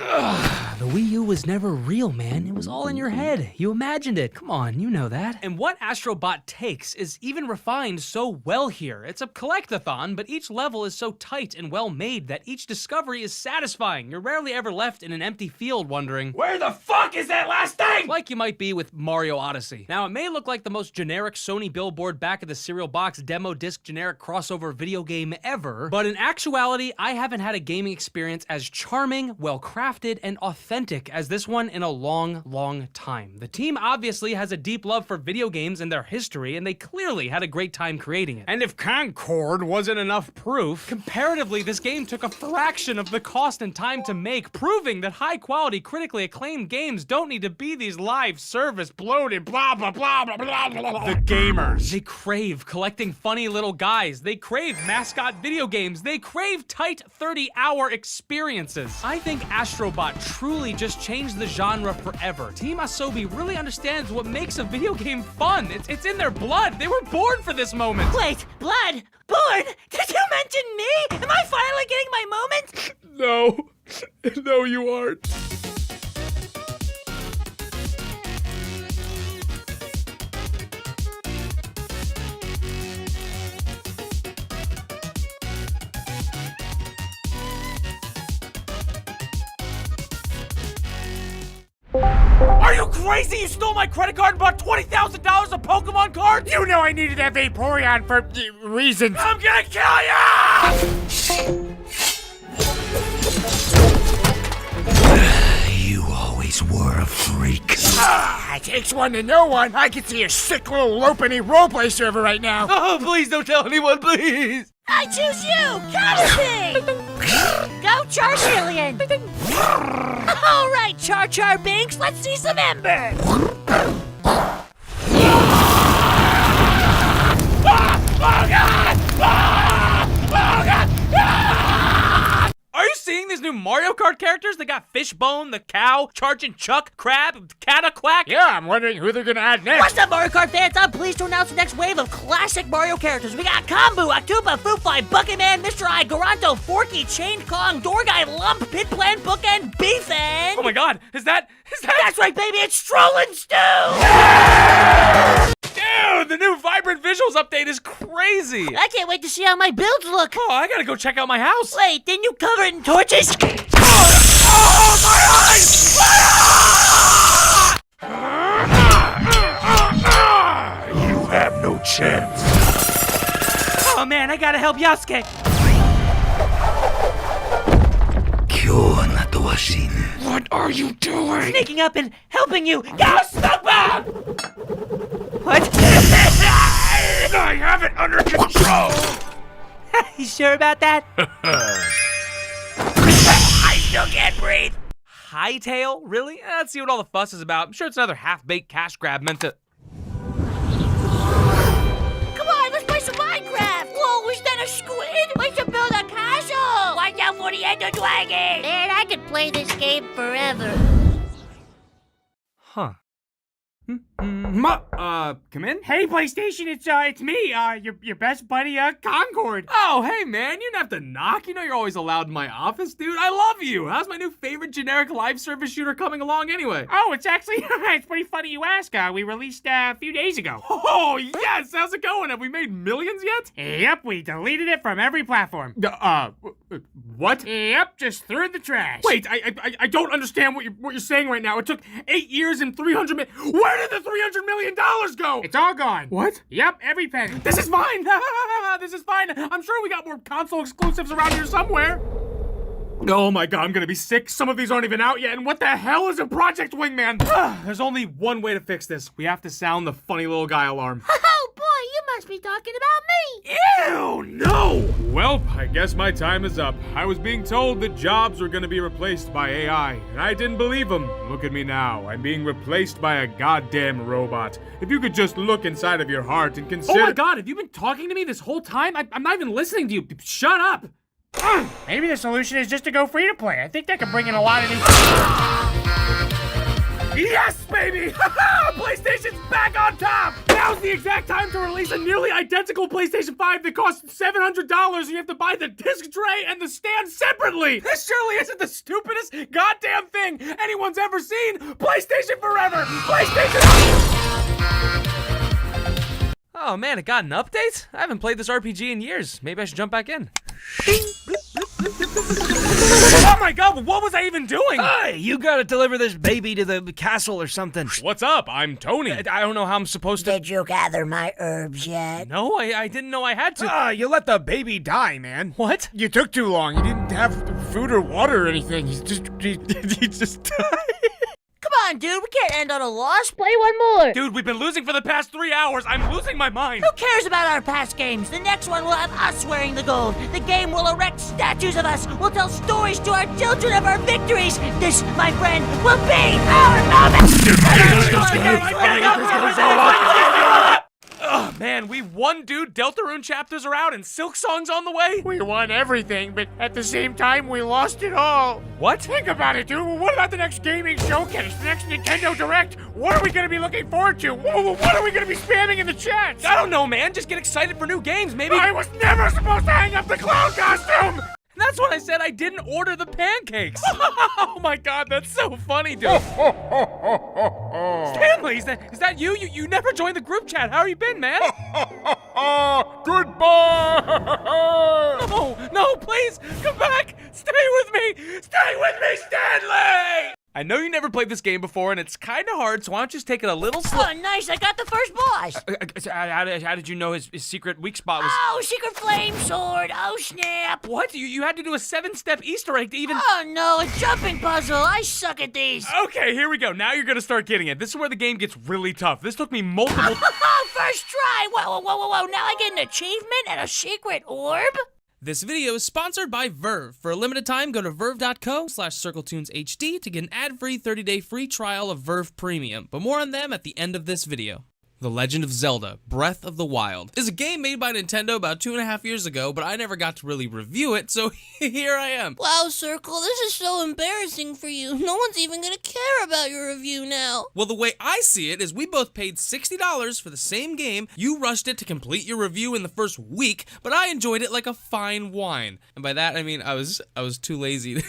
S2: The Wii U was never real, man. It was all in your head. You imagined it. Come on, you know that. And what Astrobot takes is even refined so well here. It's a collectathon, but each level is so tight and well made that each discovery is satisfying. You're rarely ever left in an empty field wondering, where the fuck is that last thing? Like you might be with Mario Odyssey. Now, it may look like the most generic Sony billboard back of the cereal box demo disc generic crossover video game ever, but in actuality, I haven't had a gaming experience as charming, well-crafted, and authentic as this one in a long, long time. The team obviously has a deep love for video games and their history, and they clearly had a great time creating it. And if Concord wasn't enough proof, comparatively, this game took a fraction of the cost and time to make, proving that high-quality, critically acclaimed games don't need to be these live service bloated blah blah blah blah blah blah. The gamers. They crave collecting funny little guys. They crave mascot video games. They crave tight 30-hour experiences. I think Astrobot truly just changed the genre forever. Team Asobi really understands what makes a video game fun. It's in their blood. They were born for this moment.
S14: Wait, blood? Born? Did you mention me? Am I finally getting my moment?
S13: No. No, you aren't.
S1: Are you crazy? You stole my credit card and bought $20,000 of Pokemon cards? You know I needed that Vaporeon for reasons. I'm gonna kill you!
S15: You always were a freak.
S13: It takes one to know one. I can see a sick little low-penny roleplay server right now.
S1: Oh, please don't tell anyone, please.
S14: I choose you, Caterpie! Go Charmeleon! All right, Char Binks, let's see some Ember!
S2: Are you seeing these new Mario Kart characters? They got Fishbone, the cow, Charging Chuck, Crab, Cataquack.
S13: Yeah, I'm wondering who they're gonna add next.
S14: What's up, Mario Kart fans? I'm pleased to announce the next wave of classic Mario characters. We got Kambu, Aktuba, Foofly, Bucketman, Mr. I, Garanto, Forky, Chain Kong, Dorguy, Lump, Pitplan, Bookend, Beefend.
S2: Oh my god, is that?
S14: That's right, baby, it's Strollin' Stew!
S1: Dude, The new Vibrant Visuals update is crazy.
S14: I can't wait to see how my builds look.
S1: Oh, I gotta go check out my house.
S14: Wait, didn't you cover it in torches?
S1: Oh, my eyes!
S13: You have no chance.
S14: Oh man, I gotta help Yasuke.
S13: What are you doing?
S14: Sneaking up and helping you. Go, Smoke Bomb! What?
S13: I have it under control.
S14: You sure about that?
S13: I still can't breathe.
S1: Hightail? Really? Let's see what all the fuss is about. I'm sure it's another half-baked cash grab meant to...
S12: Come on, let's play some Minecraft. Whoa, is that a squid? We should build a castle. Watch out for the Ender Dragon. Man, I could play this game forever.
S1: Huh.
S5: Come in?
S14: Hey, PlayStation, it's me, your best buddy, Concord.
S1: Oh, hey, man, you don't have to knock. You know you're always allowed in my office, dude. I love you. How's my new favorite generic live service shooter coming along anyway?
S14: Oh, it's actually, it's pretty funny you ask. We released a few days ago.
S1: Oh, yes. How's it going? Have we made millions yet?
S14: Yep, we deleted it from every platform.
S1: What?
S14: Yep, just threw it in the trash.
S1: Wait, I don't understand what you're saying right now. It took 8 years and 300 million. Where did the $300 million go?
S14: It's all gone.
S1: What?
S14: Yep, every penny.
S1: This is fine. This is fine. I'm sure we got more console exclusives around here somewhere. Oh my god, I'm gonna be sick. Some of these aren't even out yet. And what the hell is a Project Wingman? There's only one way to fix this. We have to sound the funny little guy alarm.
S12: Oh boy, you must be talking about me.
S1: Ew, no! Well, I guess my time is up. I was being told that jobs were gonna be replaced by AI, and I didn't believe them. Look at me now. I'm being replaced by a goddamn robot. If you could just look inside of your heart and consider— Oh my god, have you been talking to me this whole time? I'm not even listening to you. Shut up!
S14: Maybe the solution is just to go free to play. I think that could bring in a lot of new.
S1: Yes, baby! PlayStation's back on top! Now's the exact time to release a nearly identical PlayStation 5 that costs $700 and you have to buy the disc tray and the stand separately! This surely isn't the stupidest goddamn thing anyone's ever seen! PlayStation forever! PlayStation... Oh man, it got an update? I haven't played this RPG in years. Maybe I should jump back in. Oh my god, what was I even doing?
S6: Hey, you gotta deliver this baby to the castle or something.
S1: What's up? I'm Tony. I don't know how I'm supposed to—
S12: Did you gather my herbs yet?
S1: No, I didn't know I had to.
S7: You let the baby die, man.
S1: What?
S7: You took too long. You didn't have food or water or anything. He just died.
S12: Come on, dude, we can't end on a loss. Play one more.
S1: Dude, we've been losing for the past 3 hours. I'm losing my mind.
S14: Who cares about our past games? The next one will have us wearing the gold. The game will erect statues of us. We'll tell stories to our children of our victories. This, my friend, will be our moment.
S1: Oh man, we won, dude. Deltarune chapters are out and Silk Song's on the way.
S14: We won everything, but at the same time, we lost it all.
S1: What?
S14: Think about it, dude. What about the next gaming showcase, the next Nintendo Direct? What are we gonna be looking forward to? What are we gonna be spamming in the chat?
S1: I don't know, man. Just get excited for new games, maybe.
S14: I was never supposed to hang up the clown costume!
S1: That's when I said I didn't order the pancakes. Oh my god, that's so funny, dude. Stanley, is that you? You never joined the group chat. How have you been, man?
S7: Goodbye.
S1: No, please, come back. Stay with me. Stay with me, Stanley. I know you never played this game before, and it's kind of hard, so why don't you just take it a little slow?
S12: Oh, nice, I got the first boss.
S1: How did you know his secret weak spot was—
S12: Oh, secret flame sword. Oh, snap.
S1: What? You had to do a 7-step Easter egg to even—
S12: Oh, no, a jumping puzzle. I suck at these.
S1: Okay, here we go. Now you're gonna start getting it. This is where the game gets really tough. This took me multiple—
S12: First try. Whoa. Now I get an achievement and a secret orb?
S2: This video is sponsored by Verve. For a limited time, go to verve.co/circletoonshd to get an ad-free 30-day free trial of Verve Premium. But more on them at the end of this video. The Legend of Zelda: Breath of the Wild is a game made by Nintendo about 2.5 years ago, but I never got to really review it, so here I am.
S12: Wow, Circle, this is so embarrassing for you. No one's even gonna care about your review now.
S2: Well, the way I see it is we both paid $60 for the same game, you rushed it to complete your review in the first week, but I enjoyed it like a fine wine. And by that, I mean I was too lazy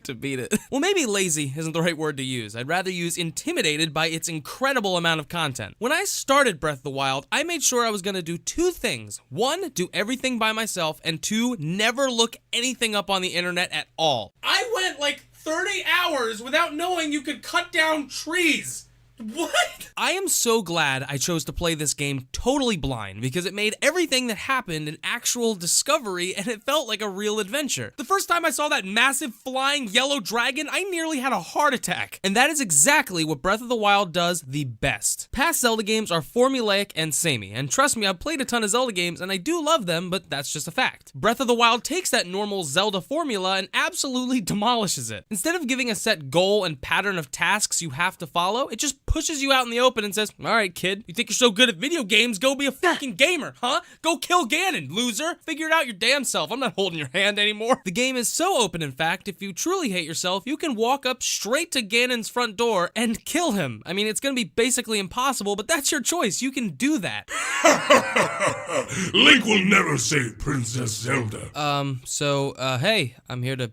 S2: to beat it. Well, maybe lazy isn't the right word to use. I'd rather use intimidated by its incredible amount of content. When I started Breath of the Wild, I made sure I was gonna do two things. One, do everything by myself, and two, never look anything up on the internet at all. I went like 30 hours without knowing you could cut down trees. What? I am so glad I chose to play this game totally blind because it made everything that happened an actual discovery and it felt like a real adventure. The first time I saw that massive flying yellow dragon, I nearly had a heart attack. And that is exactly what Breath of the Wild does the best. Past Zelda games are formulaic and samey, and trust me, I've played a ton of Zelda games and I do love them, but that's just a fact. Breath of the Wild takes that normal Zelda formula and absolutely demolishes it. Instead of giving a set goal and pattern of tasks you have to follow, it just pushes you out in the open and says, all right, kid, you think you're so good at video games, go be a fucking gamer, huh? Go kill Ganon, loser. Figure it out your damn self. I'm not holding your hand anymore. The game is so open, in fact, if you truly hate yourself, you can walk up straight to Ganon's front door and kill him. I mean, it's gonna be basically impossible, but that's your choice. You can do that.
S4: Link will never save Princess Zelda.
S2: Hey, I'm here to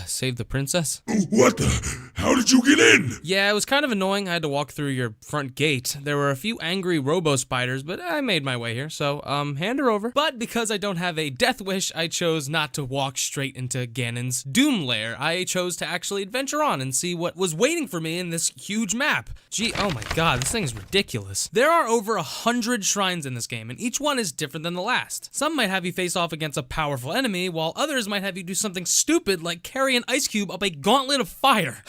S2: save the princess.
S4: What the? How did you get in?
S2: Yeah, it was kind of annoying. I had to walk through your front gate. There were a few angry robo-spiders, but I made my way here, so, hand her over. But because I don't have a death wish, I chose not to walk straight into Ganon's doom lair. I chose to actually adventure on and see what was waiting for me in this huge map. Gee, oh my god, this thing is ridiculous. There are over 100 shrines in this game, and each one is different than the last. Some might have you face off against a powerful enemy, while others might have you do something stupid like carry an ice cube up a gauntlet of fire.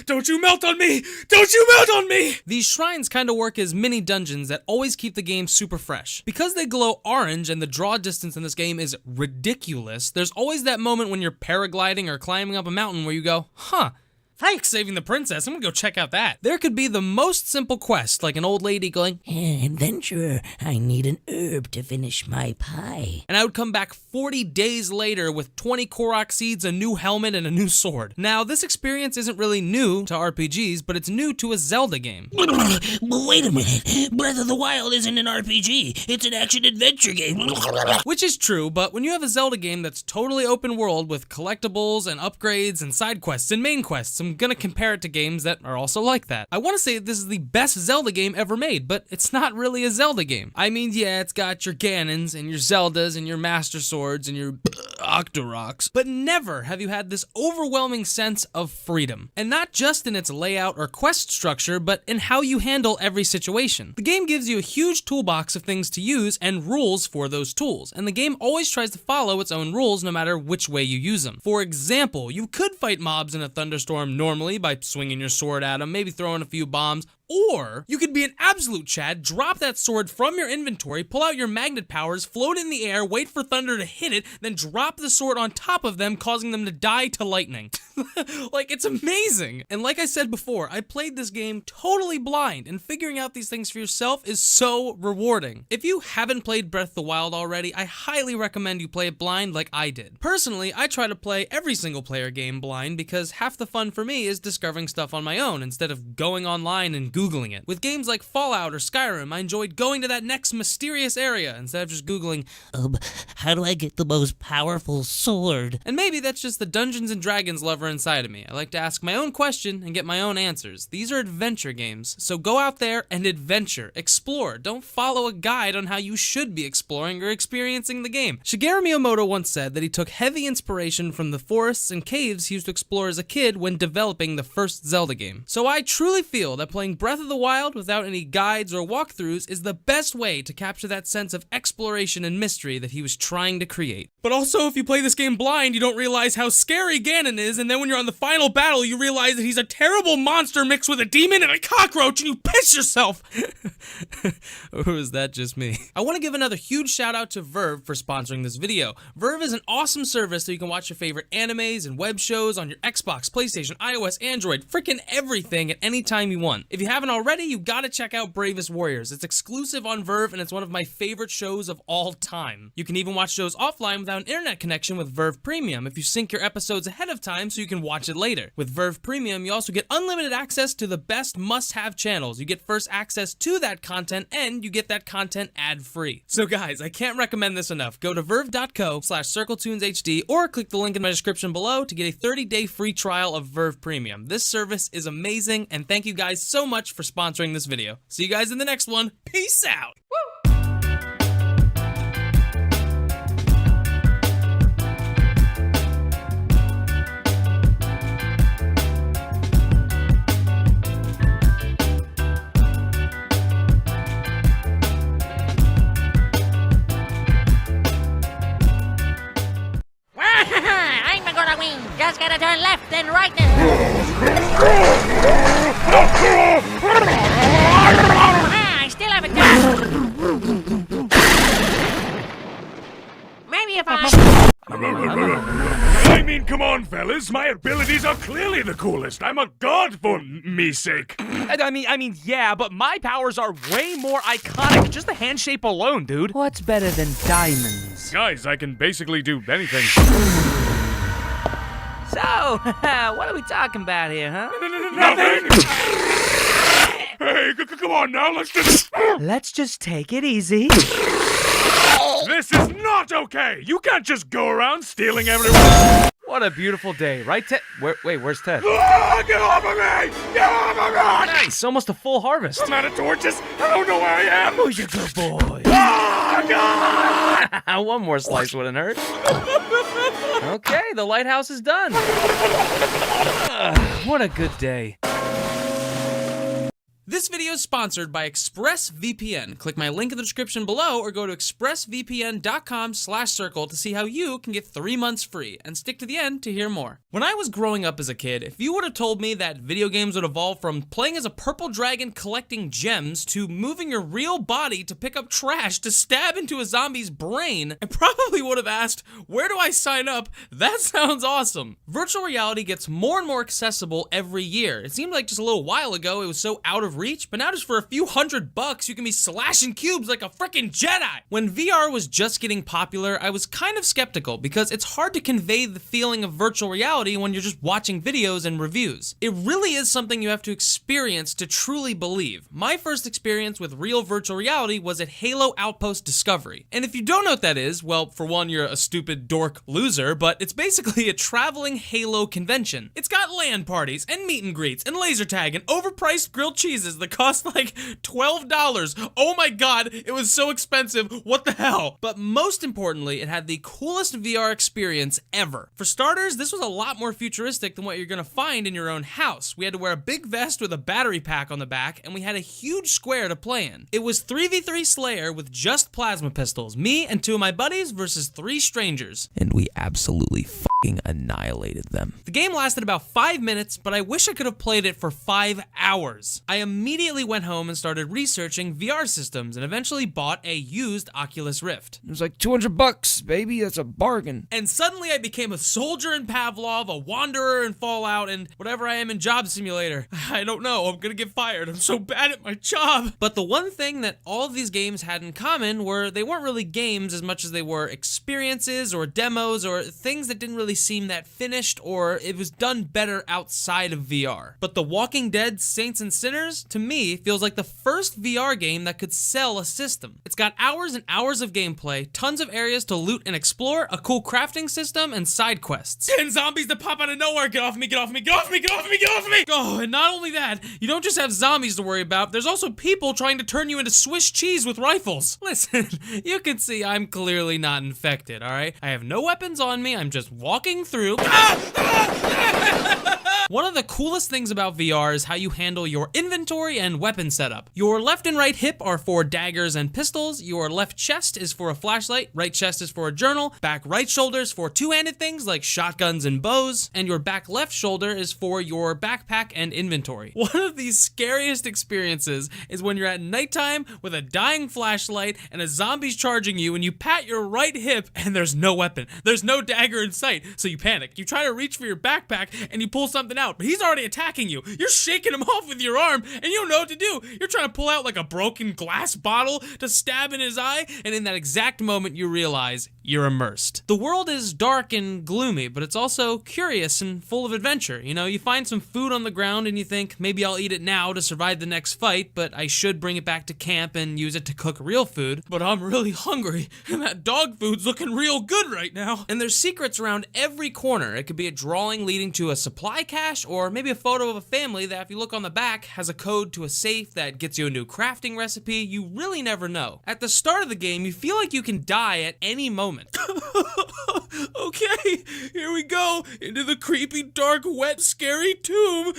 S13: Don't you melt on me! Don't you melt on me!
S2: These shrines kind of work as mini dungeons that always keep the game super fresh. Because they glow orange and the draw distance in this game is ridiculous, there's always that moment when you're paragliding or climbing up a mountain where you go, huh, thanks, saving the princess. I'm gonna go check out that. There could be the most simple quest, like an old lady going,
S17: adventurer, I need an herb to finish my pie.
S2: And I would come back 40 days later with 20 Korok seeds, a new helmet, and a new sword. Now, this experience isn't really new to RPGs, but it's new to a Zelda game.
S17: Wait a minute, Breath of the Wild isn't an RPG, it's an action-adventure game.
S2: Which is true, but when you have a Zelda game that's totally open world with collectibles and upgrades and side quests and main quests, I'm gonna compare it to games that are also like that. I want to say that this is the best Zelda game ever made, but it's not really a Zelda game. I mean, yeah, it's got your Ganons and your Zeldas and your Master Swords and your Octoroks, but never have you had this overwhelming sense of freedom. And not just in its layout or quest structure, but in how you handle every situation. The game gives you a huge toolbox of things to use and rules for those tools, and the game always tries to follow its own rules no matter which way you use them. For example, you could fight mobs in a thunderstorm normally by swinging your sword at them, maybe throwing a few bombs, or you could be an absolute Chad, drop that sword from your inventory, pull out your magnet powers, float in the air, wait for thunder to hit it, then drop the sword on top of them, causing them to die to lightning. Like, it's amazing. And like I said before, I played this game totally blind, and figuring out these things for yourself is so rewarding. If you haven't played Breath of the Wild already, I highly recommend you play it blind like I did. Personally, I try to play every single player game blind because half the fun for me is discovering stuff on my own instead of going online and Googling it. With games like Fallout or Skyrim, I enjoyed going to that next mysterious area instead of just Googling,
S17: how do I get the most powerful sword?
S2: And maybe that's just the Dungeons and Dragons lover inside of me. I like to ask my own question and get my own answers. These are adventure games, so go out there and adventure, explore. Don't follow a guide on how you should be exploring or experiencing the game. Shigeru Miyamoto once said that he took heavy inspiration from the forests and caves he used to explore as a kid when developing the first Zelda game. So I truly feel that playing Breath of the Wild without any guides or walkthroughs is the best way to capture that sense of exploration and mystery that he was trying to create. But also, if you play this game blind, you don't realize how scary Ganon is, and then when you're on the final battle, you realize that he's a terrible monster mixed with a demon and a cockroach, and you piss yourself! Or is that just me? I want to give another huge shout out to Verve for sponsoring this video. Verve is an awesome service so you can watch your favorite animes and web shows on your Xbox, PlayStation, iOS, Android, freaking everything at any time you want. If you haven't already, you gotta check out Bravest Warriors. It's exclusive on Verve, and it's one of my favorite shows of all time. You can even watch shows offline without an internet connection connection with Verve Premium if you sync your episodes ahead of time so you can watch it later. With Verve Premium, you also get unlimited access to the best must-have channels. You get first access to that content, and you get that content ad-free. So guys, I can't recommend this enough. Go to verve.co/circletoonshd or click the link in my description below to get a 30-day free trial of Verve Premium. This service is amazing, and thank you guys so much for sponsoring this video. See you guys in the next one. Peace out!
S12: I'm gonna win. Just gotta turn left and right now. I still have a chance. Maybe if
S13: I mean, come on, fellas. My abilities are clearly the coolest. I'm a god for me's sake.
S1: I mean, yeah, but my powers are way more iconic. Just the hand shape alone, dude.
S6: What's better than diamonds?
S1: Guys, I can basically do anything.
S6: So, what are we talking about here, huh?
S13: Nothing! Hey, come on now, let's just...
S6: Let's just take it easy.
S13: This is not okay! You can't just go around stealing everyone!
S1: What a beautiful day, right, Ted? Wait, where's Ted?
S13: Ah, get off of me! Get off of me!
S1: Nice, almost a full harvest.
S13: I'm out of torches! I don't know where I am!
S6: Who's your good boy?
S13: Ah, God!
S1: One more slice wouldn't hurt. Okay, the lighthouse is done. What a good day.
S2: This video is sponsored by ExpressVPN. Click my link in the description below or go to expressvpn.com/circle to see how you can get 3 months free, and stick to the end to hear more. When I was growing up as a kid, if you would have told me that video games would evolve from playing as a purple dragon collecting gems to moving your real body to pick up trash to stab into a zombie's brain, I probably would have asked, where do I sign up? That sounds awesome. Virtual reality gets more and more accessible every year. It seemed like just a little while ago it was so out of reach, but now just for a few $100 you can be slashing cubes like a freaking Jedi. When VR was just getting popular, I was kind of skeptical because it's hard to convey the feeling of virtual reality when you're just watching videos and reviews. It really is something you have to experience to truly believe. My first experience with real virtual reality was at Halo Outpost Discovery. And if you don't know what that is, well, for one, you're a stupid dork loser, but it's basically a traveling Halo convention. It's got LAN parties and meet and greets and laser tag and overpriced grilled cheeses that cost like $12. Oh my god, it was so expensive. What the hell? But most importantly, it had the coolest VR experience ever. For starters, this was a lot more futuristic than what you're gonna find in your own house. We had to wear a big vest with a battery pack on the back, and we had a huge square to play in. It was 3v3 Slayer with just plasma pistols, me and 2 of my buddies versus 3 strangers. And we absolutely fucking annihilated them. The game lasted about 5 minutes, but I wish I could have played it for 5 hours. I immediately went home and started researching VR systems and eventually bought a used Oculus Rift.
S6: It was like $200, baby. That's a bargain.
S2: And suddenly I became a soldier in Pavlov, a wanderer in Fallout, and whatever I am in Job Simulator. I don't know. I'm gonna get fired. I'm so bad at my job. But the one thing that all of these games had in common were they weren't really games as much as they were experiences or demos or things that didn't really seem that finished, or it was done better outside of VR. But The Walking Dead Saints and Sinners, to me, feels like the first VR game that could sell a system. It's got hours and hours of gameplay, tons of areas to loot and explore, a cool crafting system, and side quests. 10 zombies that pop out of nowhere. Get off me, get off me, get off me, get off me, get off me! Oh, and not only that, you don't just have zombies to worry about, there's also people trying to turn you into Swiss cheese with rifles. Listen, you can see I'm clearly not infected, alright? I have no weapons on me, I'm just walking through. One of the coolest things about VR is how you handle your inventory and weapon setup. Your left and right hip are for daggers and pistols, your left chest is for a flashlight, right chest is for a journal, back right shoulder is for two-handed things like shotguns and bows, and your back left shoulder is for your backpack and inventory. One of the scariest experiences is when you're at nighttime with a dying flashlight and a zombie's charging you and you pat your right hip and there's no weapon. There's no dagger in sight. so you panic. You try to reach for your backpack and you pull something out, but he's already attacking you. You're shaking him off with your arm and you don't know what to do. You're trying to pull out like a broken glass bottle to stab in his eye, and in that exact moment you realize you're immersed. The world is dark and gloomy, but it's also curious and full of adventure. You know, you find some food on the ground and you think, maybe I'll eat it now to survive the next fight, but I should bring it back to camp and use it to cook real food. But I'm really hungry, and that dog food's looking real good right now. And there's secrets around every corner. It could be a drawing leading to a supply cache, or maybe a photo of a family that, if you look on the back, has a code to a safe that gets you a new crafting recipe. You really never know. At the start of the game, you feel like you can die at any moment. Okay, here we go, into the creepy, dark, wet, scary tomb.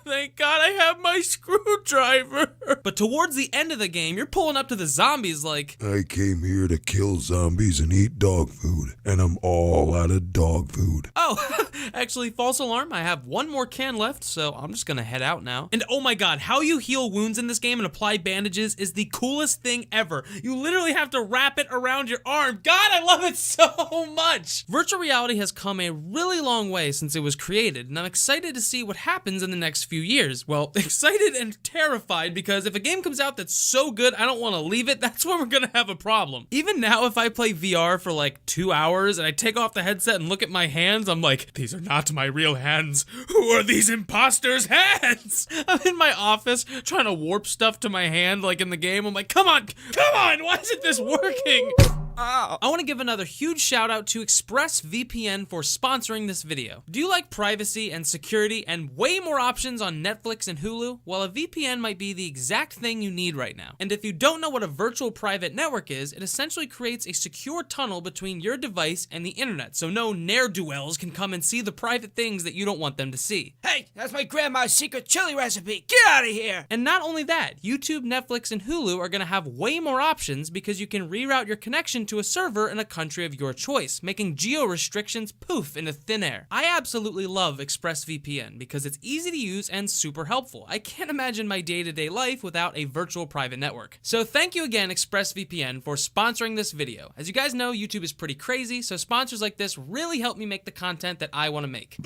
S2: Thank God I have my screwdriver. But towards the end of the game, you're pulling up to the zombies like,
S4: I came here to kill zombies and eat dog food, and I'm all out of dog food.
S2: oh, actually, false alarm, I have one more can left, so I'm just gonna head out now. And oh my God, how you heal wounds in this game and apply bandages is the coolest thing ever. You literally have to wrap it around your arm. God, I love it so much. Virtual reality has come a really long way since it was created, and I'm excited to see what happens in the next few years. Well, excited and terrified, because if a game comes out that's so good I don't want to leave it, that's where we're gonna have a problem. Even now, if I play VR for like 2 hours and I take off the headset and look at my hands, I'm like, these are not my real hands. Who are these imposters' hands? I'm in my office trying to warp stuff to my hand like in the game. I'm like, come on, why isn't this working? I want to give another huge shout out to ExpressVPN for sponsoring this video. Do you like privacy and security and way more options on Netflix and Hulu? Well, a VPN might be the exact thing you need right now. And if you don't know what a virtual private network is, it essentially creates a secure tunnel between your device and the internet, so no ne'er-do-wells can come and see the private things that you don't want them to see.
S13: Hey, that's my grandma's secret chili recipe. Get out of here.
S2: And not only that, YouTube, Netflix, and Hulu are going to have way more options because you can reroute your connection to a server in a country of your choice, making geo restrictions poof into thin air. I absolutely love ExpressVPN because it's easy to use and super helpful. I can't imagine my day-to-day life without a virtual private network. So thank you again, ExpressVPN, for sponsoring this video. As you guys know, YouTube is pretty crazy, so sponsors like this really help me make the content that I want to make.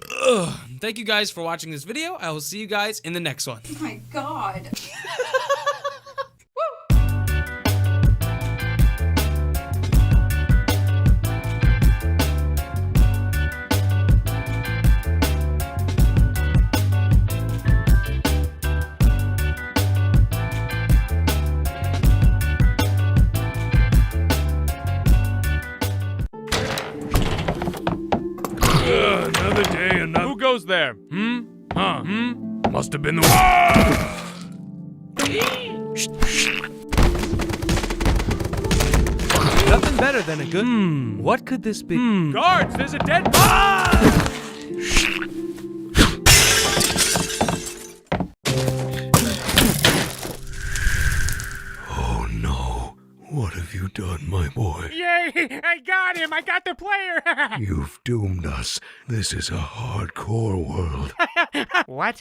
S2: Thank you guys for watching this video. I will see you guys in the next one.
S10: Oh my God.
S1: Another day, another. Who goes there? Must have been the.
S18: Nothing better than a good. What could this be?
S1: Guards, there's a dead.
S4: Oh no, what have you done, my boy?
S8: Yay! I got him! I got the player!
S4: You've doomed us. This is a hardcore world.
S8: What?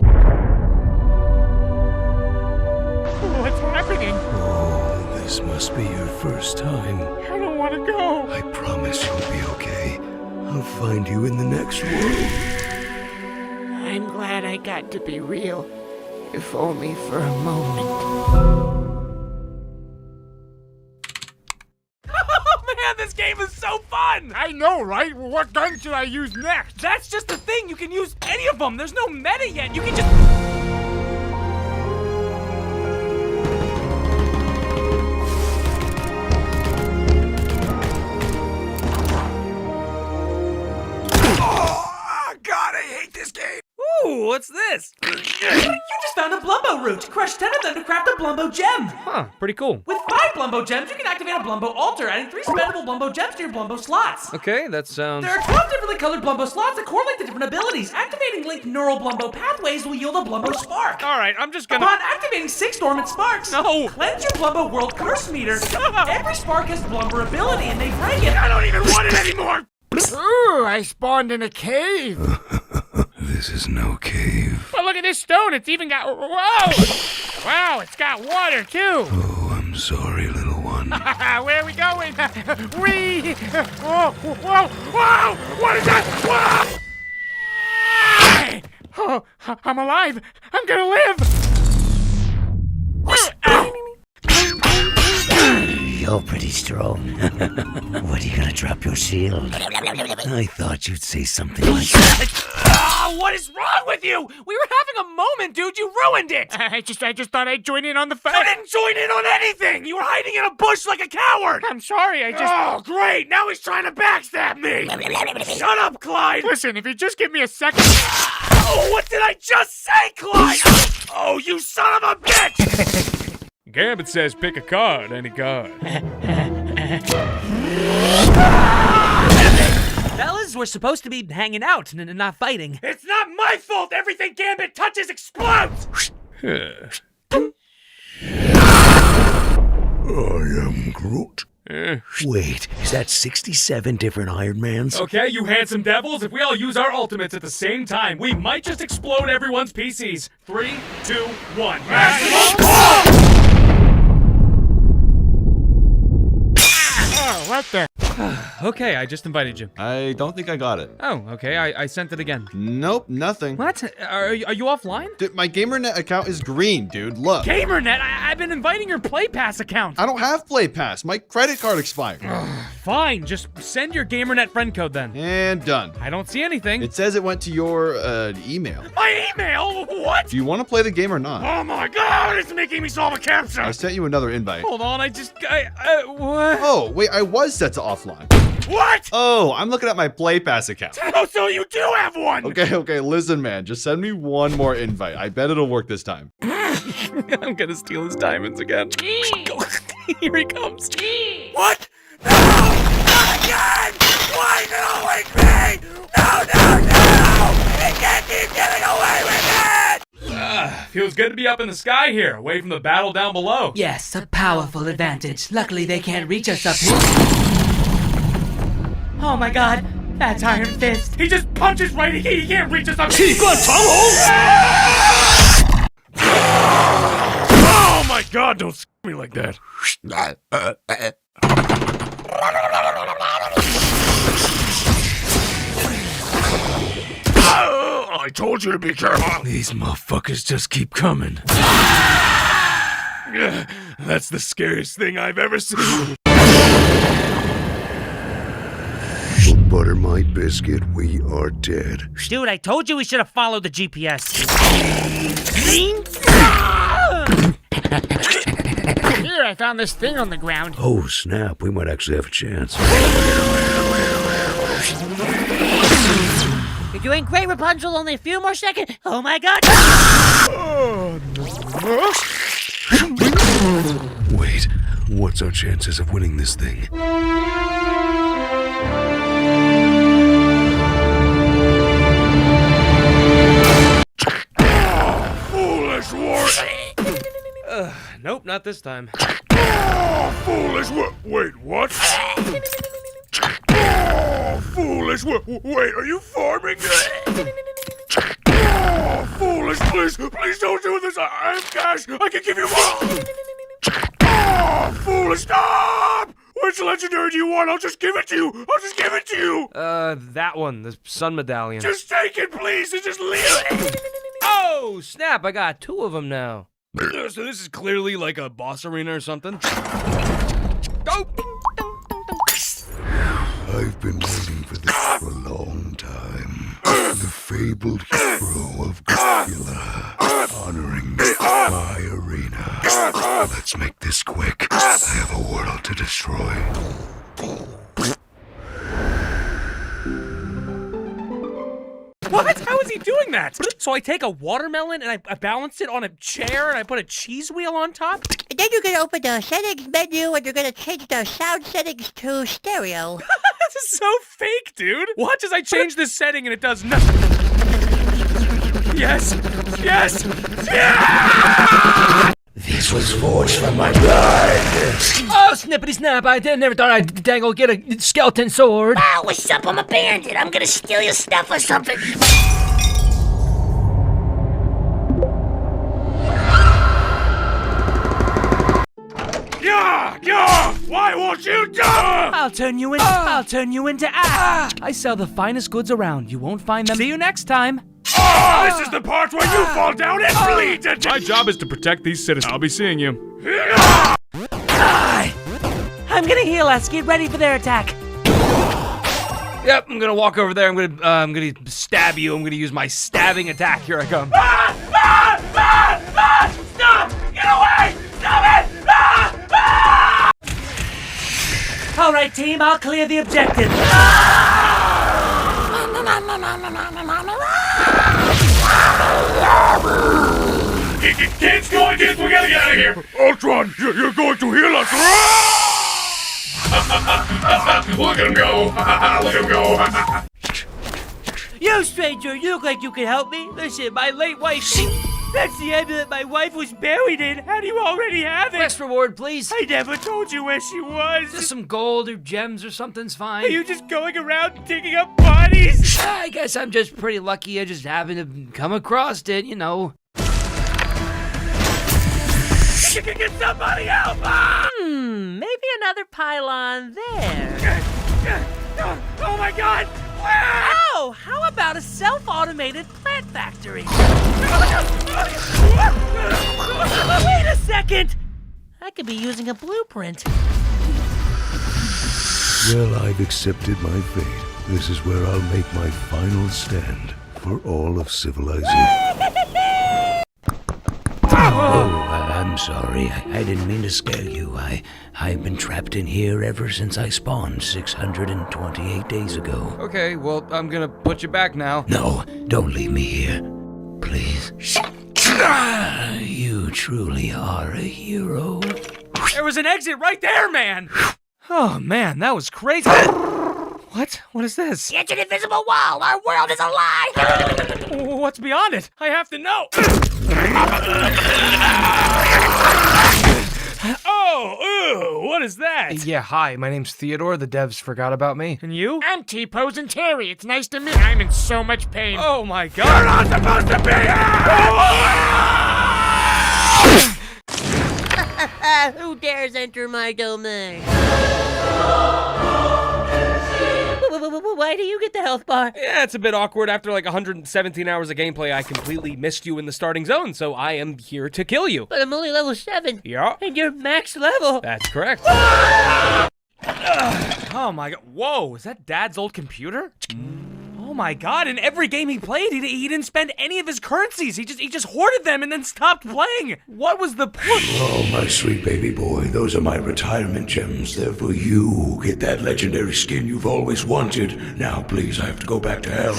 S8: What's happening?
S4: Oh, this must be your first time.
S8: I don't want to go.
S4: I promise you'll be okay. I'll find you in the next world.
S14: I'm glad I got to be real, if only for a moment.
S13: This game is so fun!
S8: I know, right? What gun should I use next?
S13: That's just the thing. You can use any of them. There's no meta yet. You can just...
S4: Oh, God, I hate this game!
S13: Ooh, what's this?
S14: You just found a Blumbo root. Crush 10 of them to craft a Blumbo gem.
S1: Huh, pretty cool.
S14: With 5 Blumbo gems, you can activate a Blumbo altar, adding 3 spendable Blumbo gems to your Blumbo slots.
S1: Okay, that sounds.
S14: There are 12 differently colored Blumbo slots that correlate to different abilities. Activating linked neural Blumbo pathways will yield a Blumbo spark.
S1: Alright, I'm just gonna.
S14: Upon activating 6 dormant sparks,
S1: No!
S14: Cleanse your Blumbo world curse meter. Every spark has Blumber ability, and they break it.
S8: I don't even want it anymore! Ooh, I spawned in a cave.
S4: This is no cave.
S8: Well, look at this stone. It's even got... Whoa! Wow, it's got water, too.
S4: Oh, I'm sorry, little one.
S13: Where are we going? Whoa! Whoa! Whoa! What is that? Whoa! Oh, I'm alive. I'm gonna live.
S19: You're pretty strong. What, are you gonna drop your shield? I thought you'd say something like that.
S13: What is wrong with you? We were having a moment, dude. You ruined it. I just thought I'd join in on the fight. You didn't join in on anything. You were hiding in a bush like a coward. I'm sorry. Oh, great. Now he's trying to backstab me. Shut up, Clyde. Listen, if you just give me a second. Oh, what did I just say, Clyde? Oh, you son of a bitch.
S1: Gambit says pick a card, any card.
S14: Fellas, we're supposed to be hanging out and not fighting.
S13: It's not my fault everything Gambit touches explodes!
S4: I am Groot. Wait, is that 67 different Iron Mans?
S1: Okay, you handsome devils, if we all use our ultimates at the same time, we might just explode everyone's PCs. 3, 2, 1.
S13: Oh, what the?
S2: Okay, I just invited you.
S20: I don't think I got it.
S2: Oh, okay, I sent it again.
S20: Nope, nothing.
S2: What? Are you offline?
S20: Dude, my GamerNet account is green, dude. Look.
S2: GamerNet? I've been inviting your Play Pass account.
S20: I don't have Play Pass. My credit card expired.
S2: Fine, just send your GamerNet friend code then.
S20: And done.
S2: I don't see anything.
S20: It says it went to your email.
S13: My email? What?
S20: Do you want to play the game or not?
S13: Oh my god, it's making me solve a captcha!
S20: I sent you another invite.
S2: Hold on, what?
S20: Oh, wait, I was set to offline.
S13: What?
S20: Oh, I'm looking at my Play Pass account.
S13: Oh, so you do have one!
S20: Okay, listen, man. Just send me one more invite. I bet it'll work this time.
S1: I'm gonna steal his diamonds again. Here he comes.
S13: What? No! Not again! Why is it always me? No! He can't keep getting away with it!
S1: Feels good to be up in the sky here, away from the battle down below.
S14: Yes, a powerful advantage. Luckily, they can't reach us up here. Oh my god, that's Iron Fist.
S13: He just punches right in. He can't reach us up. Oh my god, don't s*** me like that. I told you to be careful.
S4: These motherfuckers just keep coming.
S13: That's the scariest thing I've ever seen.
S4: Butter my biscuit, we are dead.
S14: Dude, I told you we should have followed the GPS.
S13: Here, I found this thing on the ground.
S4: Oh, snap, we might actually have a chance.
S14: You're doing great, Rapunzel. Only a few more seconds. Oh my god.
S4: Wait, what's our chances of winning this thing?
S13: Foolish war.
S2: Nope, not this time.
S13: Foolish war. Wait, what? Foolish. Wait, are you farming? Foolish, please don't do this. I have cash. I can give you more. Foolish, stop! Which legendary do you want? I'll just give it to you.
S2: That one, the sun medallion.
S13: Just take it, please, and just leave it.
S2: Oh, snap, I got 2 of them now.
S1: So this is clearly like a boss arena or something.
S4: I've been waiting for this for a long time. The fabled hero of Dracula, honoring my arena. Let's make this quick. I have a world to destroy.
S2: What? How is he doing that? So I take a watermelon and I balance it on a chair and I put a cheese wheel on top?
S12: And then you're gonna open the settings menu and you're gonna change the sound settings to stereo.
S2: This is so fake, dude. Watch as I change this setting and it does nothing. Yes!
S19: This was forged from my blood.
S14: Oh, snippity snap. I never thought I'd dangle get a skeleton sword.
S12: Ah, what's up? I'm a bandit. I'm gonna steal your stuff or something.
S13: Yeah! Why won't you die?
S15: I'll turn you into ash. I sell the finest goods around. You won't find them. See you next time.
S13: Oh, this is the part where you fall down and bleed to
S1: My job is to protect these citizens. I'll be seeing you.
S14: I'm gonna heal us. Get ready for their attack.
S18: Yep, I'm gonna walk over there. I'm gonna stab you. I'm gonna use my stabbing attack. Here I come.
S13: Stop! Get away! Stop it!
S14: All right, team. I'll clear the objective.
S13: Kids, we gotta get out of here! Ultron, you're going to heal us! Look at him go! Look at him go!
S14: You stranger, you look like you can help me. Listen, my late wife. That's the amulet my wife was buried in. How do you already have it?
S15: Next reward, please.
S14: I never told you where she was.
S15: Just some gold or gems or something's fine.
S14: Are you just going around digging up bodies?
S15: I guess I'm just pretty lucky. I just happened to come across it, you know.
S13: You can get somebody help!
S14: Maybe another pylon there.
S13: Oh my god!
S14: Oh, how about a self-automated plant factory? Wait a second! I could be using a blueprint.
S4: Well, I've accepted my fate. This is where I'll make my final stand for all of civilization.
S19: Oh, I'm sorry. I didn't mean to scare you. I've been trapped in here ever since I spawned 628 days ago.
S18: Okay, well, I'm gonna put you back now.
S19: No, don't leave me here. Please. You truly are a hero.
S2: There was an exit right there, man! Oh, man, that was crazy. What? What is this?
S12: It's an invisible wall. Our world is a lie.
S2: What's beyond it? I have to know. Oh, ew, what is that?
S18: Yeah, hi, my name's Theodore. The devs forgot about me.
S2: And you?
S21: I'm T-Pose and Terry. It's nice to meet you. I'm in so much pain.
S2: Oh my god.
S13: You're not supposed to be here!
S12: Who dares enter my domain? Why do you get the health bar?
S2: Yeah, it's a bit awkward. After like 117 hours of gameplay, I completely missed you in the starting zone, so I am here to kill you.
S12: But I'm only level 7.
S2: Yeah.
S12: And you're max level.
S2: That's correct. Oh my god. Whoa, is that Dad's old computer? Oh my god, in every game he played, he didn't spend any of his currencies. He just hoarded them and then stopped playing. What was the point?
S4: Oh, my sweet baby boy, those are my retirement gems. They're for you. Get that legendary skin you've always wanted. Now, please, I have to go back to hell.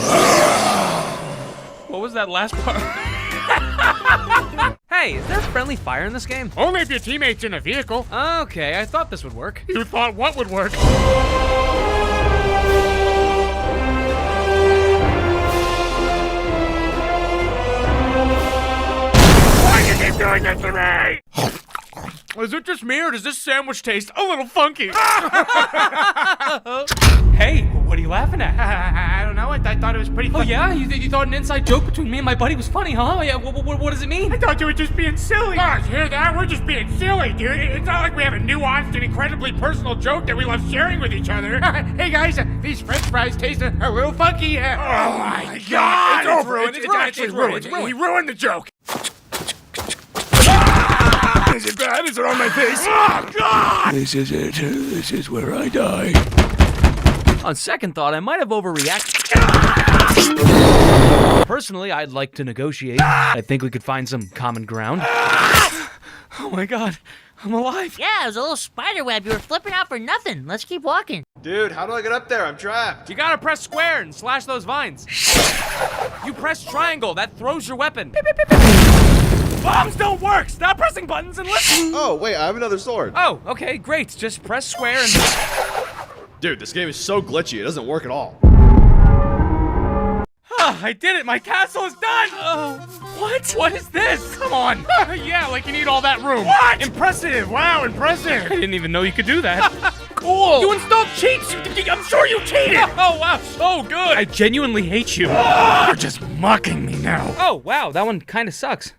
S2: What was that last part? Hey, is there friendly fire in this game?
S21: Only if your teammate's in a vehicle.
S2: Okay, I thought this would work.
S21: You thought what would work? Keep doing it to me! Is it just me, or does this sandwich taste a little funky?
S2: Hey, what are you laughing at?
S21: I don't know. I thought it was pretty funny.
S2: Oh yeah? You thought an inside joke between me and my buddy was funny, huh? Yeah, what does it mean?
S21: I thought you were just being silly. Guys, hear that? We're just being silly, dude. It's not like we have a nuanced and incredibly personal joke that we love sharing with each other. Hey guys, these french fries taste a little funky. Oh my god! It's ruined. It's actually ruined. He ruined the joke.
S13: Is it bad? Is it on my face? Oh, God!
S4: This is it. This is where I die.
S2: On second thought, I might have overreacted. Personally, I'd like to negotiate. I think we could find some common ground. Oh my god, I'm alive.
S3: Yeah, it was a little spider web. You were flipping out for nothing. Let's keep walking.
S20: Dude, how do I get up there? I'm trapped.
S2: You gotta press square and slash those vines. You press triangle, that throws your weapon. Bombs don't work! Stop pressing buttons and listen!
S20: Oh, wait, I have another sword.
S2: Oh, okay, great. Just press square and...
S20: Dude, this game is so glitchy, it doesn't work at all.
S2: I did it! My castle is done! What? What is this? Come on!
S21: Yeah, like you need all that room.
S2: What?
S21: Impressive! Wow, impressive!
S2: I didn't even know you could do that. Cool! You installed cheats! I'm sure you cheated! Oh, wow, so good! I genuinely hate you.
S21: You're just mocking me now.
S2: Oh, wow, that one kind of sucks.